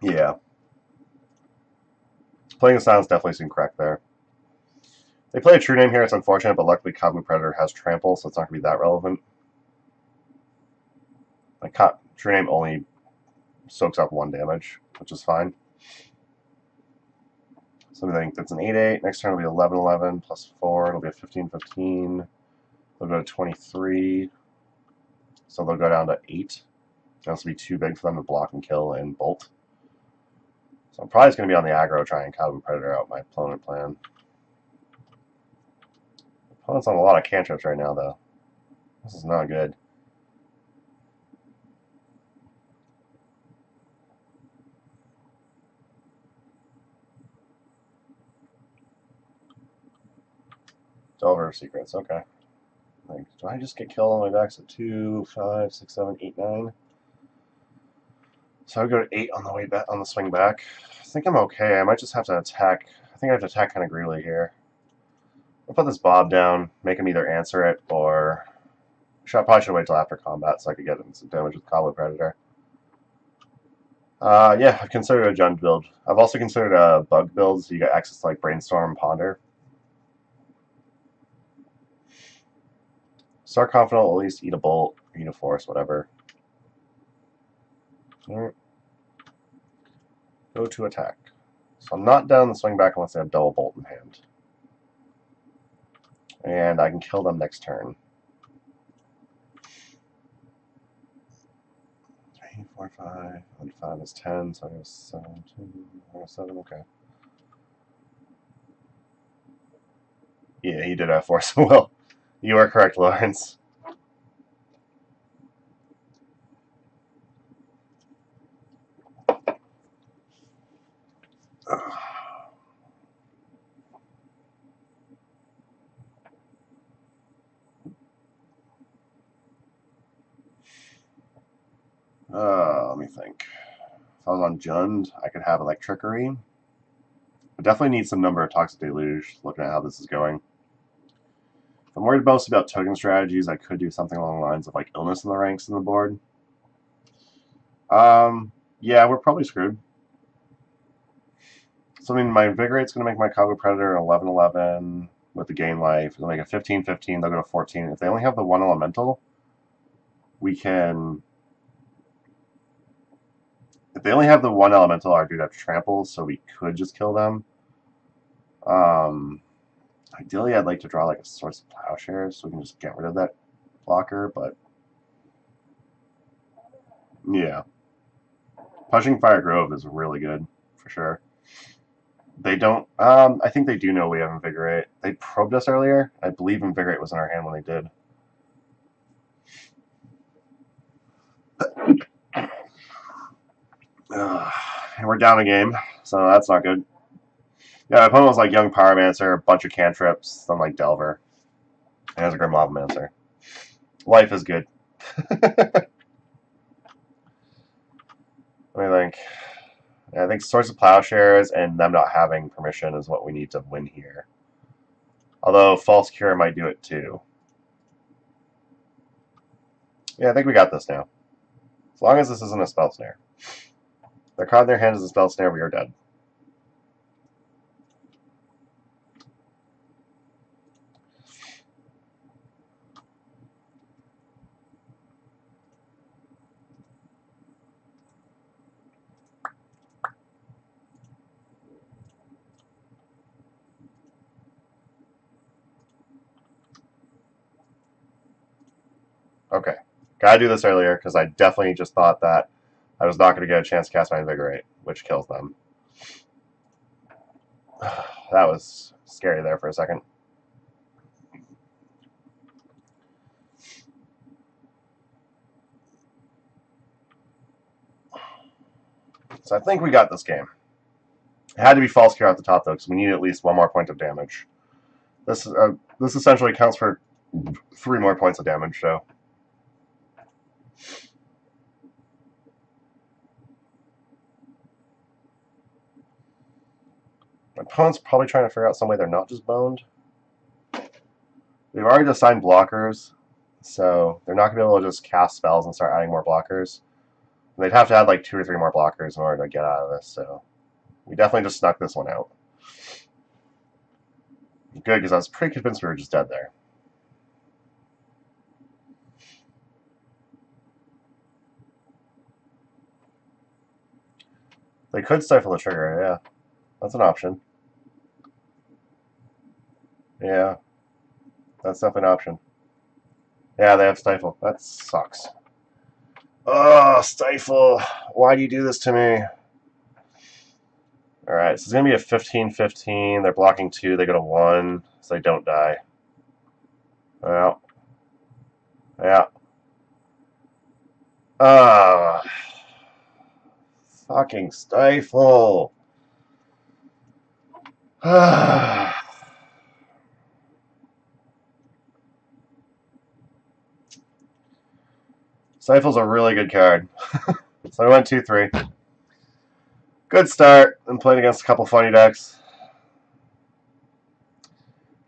Yeah. Playing the Silence definitely seemed correct there. They play a True Name here, it's unfortunate, but luckily Kabu Predator has Trample, so it's not going to be that relevant. Like, True Name only soaks up 1 damage, which is fine. So I think that's an 8-8. Next turn will be 11-11 plus 4. It'll be a 15-15. They'll go to 23. So they'll go down to 8. That's going to be too big for them to block and kill and bolt. So I'm probably just going to be on the aggro trying Kabu Predator out my opponent plan. Opponent's on a lot of cantrips right now, though. This is not good. Delver of Secrets, okay. Like, do I just get killed on my back? So 2, 5, 6, 7, 8, 9. So I would go to 8 on the way back on the swing back. I think I'm okay. I might just have to attack. I think I have to attack kind of greedily here. I'll put this Bob down, make him either answer it or I probably should wait till after combat so I could get him some damage with Kabu Predator. Yeah, I've considered a Jund build. I've also considered a bug build, so you get access to like Brainstorm and Ponder. Start Confident will at least eat a Bolt, or eat a Force, whatever. Alright. Go to attack. So I'm not down the swing back unless they have double Bolt in hand. And I can kill them next turn. 3, 4, 5. And 5 is 10, so I go 7, 2, I go 7, okay. Yeah, he did have Force of Will. You are correct, Lawrence. Let me think. If I was on Jund, I could have Electrickery. I definitely need some number of Toxic Deluge, looking at how this is going. If I'm worried most about token strategies, I could do something along the lines of like Illness in the ranks in the board. Yeah, we're probably screwed. So, I mean, my Invigorate's going to make my Kabu Predator 11-11 with the gain life. They'll make a 15-15, they'll go to 14. If they only have the 1 elemental, we can... If they only have the 1 elemental, our dude have trample, so we could just kill them. Ideally, I'd like to draw like a Source of Plowshares so we can just get rid of that blocker, but... Yeah. Pushing Fire Grove is really good, for sure. They don't... I think they do know we have Invigorate. They probed us earlier. I believe Invigorate was in our hand when they did. And we're down a game, so that's not good. Yeah, my opponent was like Young Pyromancer, a bunch of cantrips, then like Delver. And has a Grim Lavamancer. Life is good. What do you think? Yeah, I think Source of Plowshares and them not having permission is what we need to win here. Although False Cure might do it too. Yeah, I think we got this now. As long as this isn't a Spell Snare. Their card in their hand is a Spell Snare, we are dead. Okay. Gotta do this earlier, because I definitely just thought that I was not going to get a chance to cast my Invigorate, which kills them. That was scary there for a second. So I think we got this game. It had to be False Cure at the top, though, because we need at least 1 more point of damage. This essentially counts for 3 more points of damage, so... My opponent's probably trying to figure out some way they're not just boned. They've already assigned blockers, so they're not going to be able to just cast spells and start adding more blockers. And they'd have to add like 2 or 3 more blockers in order to get out of this, so we definitely just snuck this one out. Good, because I was pretty convinced we were just dead there. They could stifle the trigger, yeah. That's an option. Yeah. That's definitely an option. Yeah, they have Stifle. That sucks. Oh, Stifle. Why do you do this to me? Alright, so it's going to be a 15-15. They're blocking 2. They go to 1, so they don't die. Yeah. Yeah. Ah. Fucking Stifle. Stifle's a really good card. So I went 2-3. Good start. And played against a couple funny decks.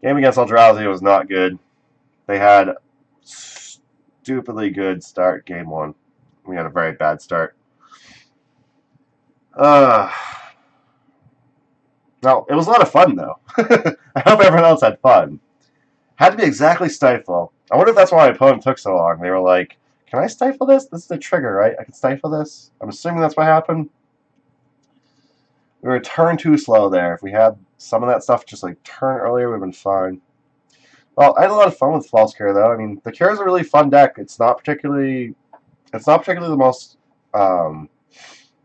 Game against Eldrazi was not good. They had stupidly good start game 1. We had a very bad start. No, it was a lot of fun though. I hope everyone else had fun. Had to be exactly Stifle. I wonder if that's why my opponent took so long. They were like, can I stifle this? This is the trigger, right? I can stifle this? I'm assuming that's what happened. We were a turn too slow there. If we had some of that stuff just like turn earlier, we would have been fine. Well, I had a lot of fun with False Cure though. I mean, the Cure is a really fun deck. It's not particularly the most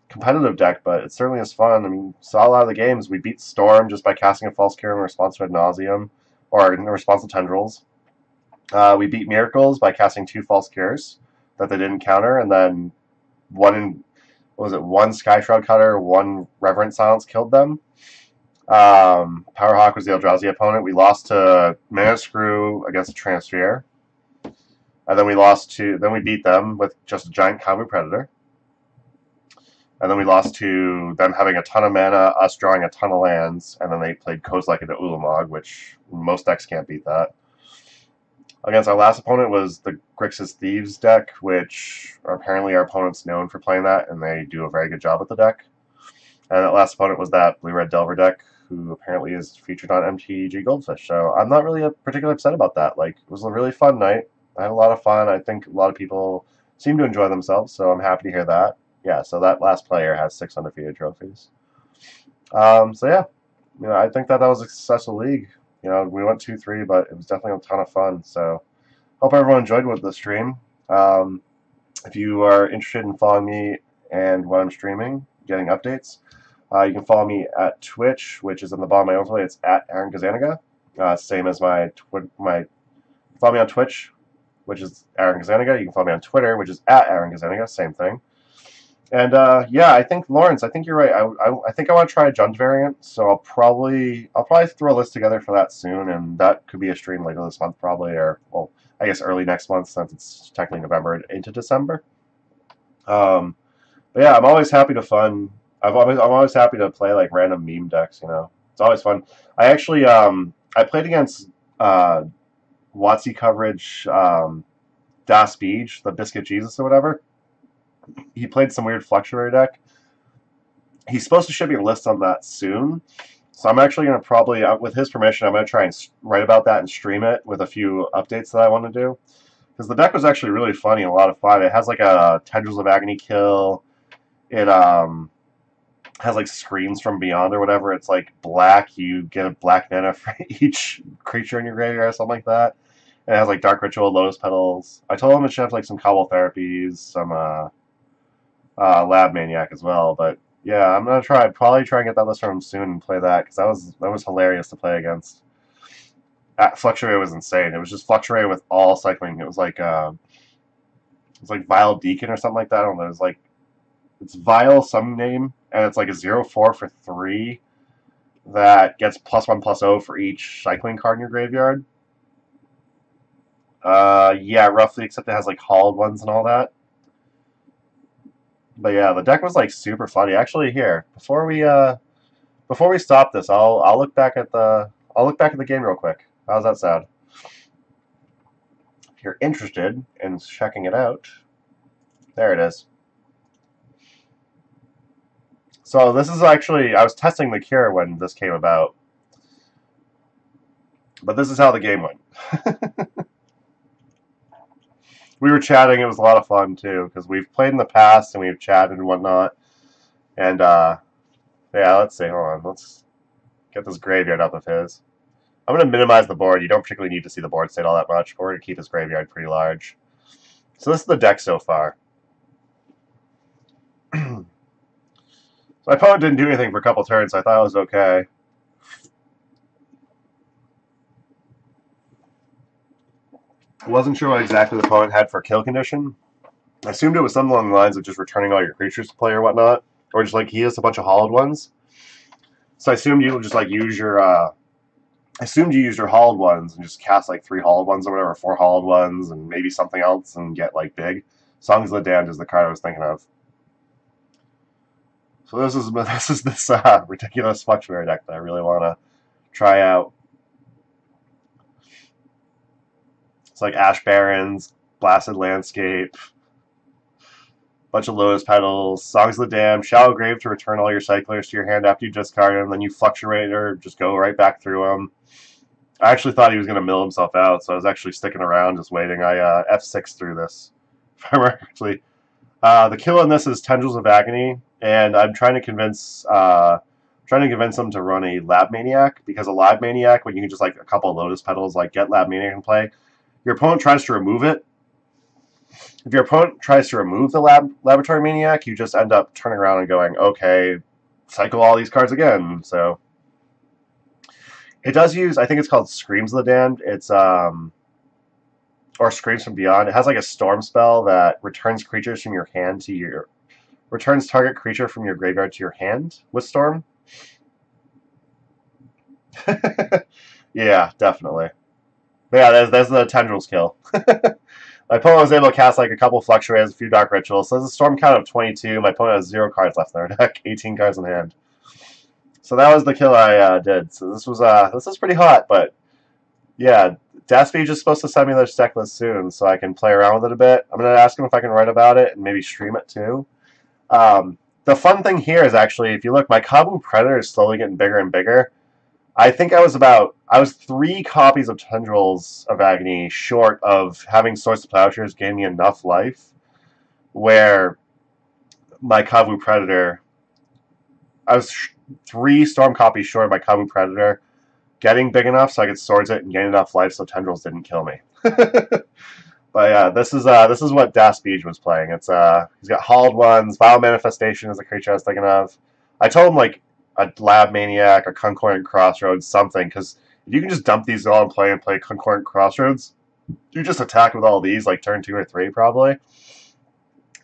competitive deck, but it certainly is fun. I mean, saw a lot of the games. We beat Storm just by casting a False Cure in response to Ad Nauseam, or in response to Tendrils. We beat Miracles by casting 2 False Cures that they didn't counter, and then one Sky Shroud Cutter, 1 Reverent Silence killed them. Powerhawk was the Eldrazi opponent. We lost to Mana Screw against a Transfer. And then we beat them with just a giant Kavu Predator. And then we lost to them having a ton of mana, us drawing a ton of lands, and then they played Kozilek into Ulamog, which most decks can't beat that. Against our last opponent was the Grixis Thieves deck, which apparently our opponent's known for playing that, and they do a very good job with the deck. And that last opponent was that Blue-Red Delver deck, who apparently is featured on MTG Goldfish. So I'm not really particularly upset about that. Like, it was a really fun night. I had a lot of fun. I think a lot of people seem to enjoy themselves, so I'm happy to hear that. Yeah, so that last player has 6 undefeated trophies. So yeah, I think that was a successful league. We went 2-3, but it was definitely a ton of fun. So, hope everyone enjoyed the stream. If you are interested in following me and what I'm streaming, getting updates, you can follow me at Twitch, which is in the bottom of my overlay. It's at Aaron Gazaniga. Same as follow me on Twitch, which is Aaron Gazaniga. You can follow me on Twitter, which is at Aaron Gazaniga. Same thing. And yeah, I think Lawrence, I think you're right. I think I want to try a Jund variant, so I'll probably throw a list together for that soon, and that could be a stream later this month, probably, or well, I guess early next month since it's technically November into December. But yeah, I'm always happy to I'm always happy to play like random meme decks. It's always fun. I actually I played against uh, WotC coverage, Das Beach, the Biscuit Jesus or whatever. He played some weird Fluctuary deck. He's supposed to ship me a list on that soon. So I'm actually going to probably, with his permission, I'm going to try and write about that and stream it with a few updates that I want to do. Because the deck was actually really funny and a lot of fun. It has like a Tendrils of Agony kill. It has like Screams from Beyond or whatever. It's like black. You get a black mana for each creature in your graveyard or something like that. And it has like Dark Ritual, Lotus Petals. I told him it should have like some Cobble Therapies, some Lab Maniac as well. But yeah, I'm gonna probably try and get that list from him soon and play that because that was hilarious to play against. Fluctuary was insane. It was just Fluctuary with all cycling. It was like Vile Deacon or something like that. I don't know. It's Vile some name, and it's like a 0/4 for 3 that gets +1/+0 for each cycling card in your graveyard. Yeah, roughly, except it has like hauled ones and all that. But yeah, the deck was like super funny. Actually, here before we stop this, I'll look back at the game real quick. How's that sound? If you're interested in checking it out, there it is. So this is actually, I was testing the cure when this came about, but this is how the game went. We were chatting. It was a lot of fun too because we've played in the past and we've chatted and whatnot. And yeah, let's see. Hold on. Let's get this graveyard up of his. I'm going to minimize the board. You don't particularly need to see the board state all that much, but we're going to keep his graveyard pretty large. So this is the deck so far. So my opponent didn't do anything for a couple turns, so I thought it was okay. I wasn't sure what exactly the opponent had for kill condition. I assumed it was something along the lines of just returning all your creatures to play or whatnot, or just like he has a bunch of hollowed ones. So I assumed you would just like use your assumed you used your hauled ones and just cast like 3 hauled ones or whatever, 4 hauled ones, and maybe something else and get like big. Songs of the Damned is the card I was thinking of. So this is this ridiculous Fluctuary deck that I really want to try out. It's like Ash Barrens, Blasted Landscape, bunch of Lotus Petals, Songs of the Damned, Shallow Grave to return all your cyclers to your hand after you discard them, then you Fluctuate or just go right back through them. I actually thought he was going to mill himself out, so I was actually sticking around just waiting. I F6 through this. Actually, the kill on this is Tendrils of Agony, and I'm trying to convince him to run a Lab Maniac, because a Lab Maniac, when you can just like a couple of Lotus Petals, like get Lab Maniac in play, your opponent tries to remove it. If your opponent tries to remove the Laboratory Maniac, you just end up turning around and going, okay, cycle all these cards again. So it does use, I think it's called Screams of the Damned. It's or Screams from Beyond. It has like a storm spell that returns creatures from your hand to your returns target creature from your graveyard to your hand with storm. Yeah, definitely. But yeah, there's the Tendrils kill. My opponent was able to cast like a couple Fluctuaries, a few Dark Rituals. So there's a storm count of 22. My opponent has 0 cards left in their deck, 18 cards in hand. So that was the kill I did. So this was pretty hot, but yeah, Daspage is supposed to send me this deck list soon, so I can play around with it a bit. I'm gonna ask him if I can write about it and maybe stream it too. The fun thing here is actually, if you look, my Kabu Predator is slowly getting bigger and bigger. I think I was 3 copies of Tendrils of Agony short of having Source of Plowshares gain me enough life where my Kavu Predator, I was 3 Storm copies short of my Kavu Predator getting big enough so I could Swords it and gain enough life so Tendrils didn't kill me. But yeah, this is what Das Beej was playing. It's he's got hauled ones, Vile Manifestation is the creature I was thinking of. I told him like a Lab Maniac, a Concordant Crossroads, something, because if you can just dump these all in play and play Concordant Crossroads, you just attack with all these like turn 2 or 3 probably.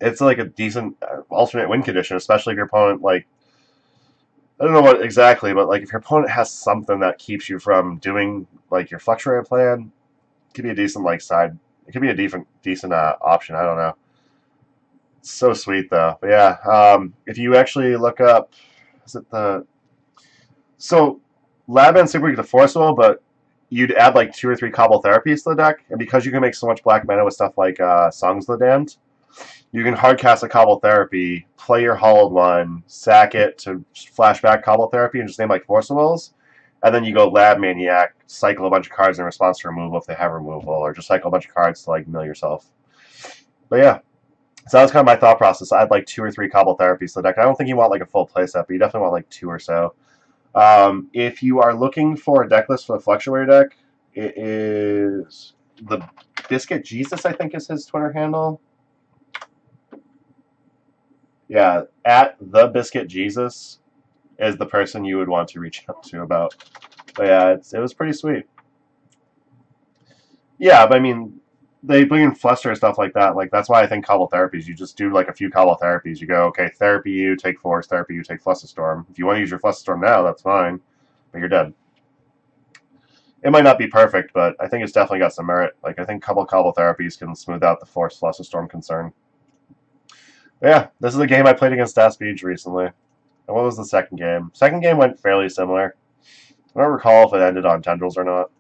It's like a decent alternate win condition, especially if your opponent, like, I don't know what exactly, but like if your opponent has something that keeps you from doing like your Fluctuary plan, it could be a decent like side. It could be a decent option. I don't know. It's so sweet though. But yeah, if you actually look up, is it the so Lab and Super Weak to Force Will, but you'd add like 2 or 3 Cobble Therapies to the deck, and because you can make so much black mana with stuff like Songs of the Damned, you can hard cast a Cobble Therapy, play your Hollowed one, sack it to flashback Cobble Therapy, and just name like Force of Wills, and then you go Lab Maniac, cycle a bunch of cards in response to removal if they have removal, or just cycle a bunch of cards to like mill yourself. But yeah, so that was kind of my thought process. I had like 2 or 3 Cobble Therapies to the deck. I don't think you want like a full playset, but you definitely want like 2 or so. If you are looking for a deck list for the Fluctuator deck, it is the Biscuit Jesus, I think is his Twitter handle. Yeah, at the Biscuit Jesus is the person you would want to reach out to about. But yeah, it was pretty sweet. Yeah, but I mean, they bring in Fluster and stuff like that. Like, that's why I think Cobble Therapies, you just do like a few Cobble Therapies. You go, okay, Therapy you, take Force, Therapy you, take Flusterstorm. If you want to use your Flusterstorm now, that's fine, but you're dead. It might not be perfect, but I think it's definitely got some merit. Like, I think Cobble Therapies can smooth out the Force Flusterstorm concern. But yeah, this is a game I played against Speech recently. And what was the second game? Second game went fairly similar. I don't recall if it ended on Tendrils or not.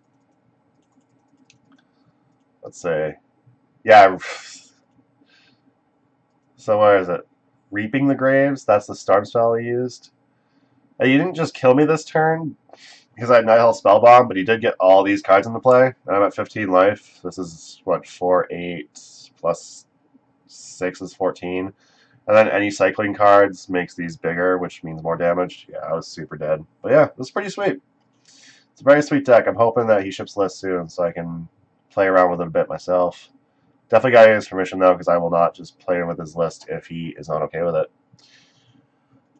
Let's see. Yeah. So where is it? Reaping the Graves? That's the Storm spell he used. You didn't just kill me this turn because I had Nighthall Spellbomb, but he did get all these cards into play. And I'm at 15 life. This is, what, 4, 8, plus 6 is 14. And then any cycling cards makes these bigger, which means more damage. Yeah, I was super dead. But yeah, it was pretty sweet. It's a very sweet deck. I'm hoping that he ships list soon so I can play around with it a bit myself. Definitely got his permission, though, because I will not just play with his list if he is not okay with it.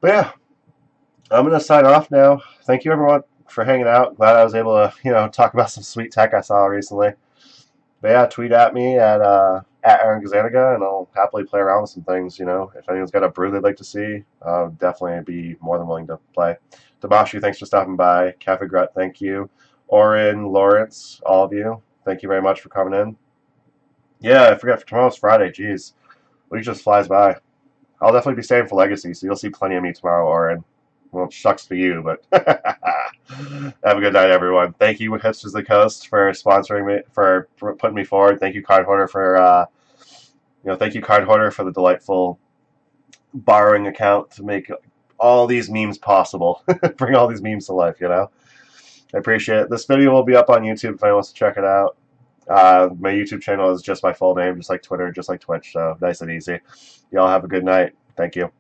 But yeah, I'm going to sign off now. Thank you, everyone, for hanging out. Glad I was able to, talk about some sweet tech I saw recently. But yeah, tweet at me at Aaron Gazaniga, and I'll happily play around with some things. If anyone's got a brew they'd like to see, I'll definitely be more than willing to play. Damashu, thanks for stopping by. Cafe Grut, thank you. Orin, Lawrence, all of you, thank you very much for coming in. Yeah, I forgot, tomorrow's Friday. Jeez, the week just flies by. I'll definitely be staying for Legacy, so you'll see plenty of me tomorrow, Orin. Well, it shucks for you, but have a good night, everyone. Thank you, Hipsters the Coast, for sponsoring me, for putting me forward. Thank you, Card Hoarder, for thank you, Card Hoarder, for the delightful borrowing account to make all these memes possible. Bring all these memes to life. I appreciate it. This video will be up on YouTube if anyone wants to check it out. My YouTube channel is just my full name, just like Twitter, just like Twitch. So nice and easy. Y'all have a good night. Thank you.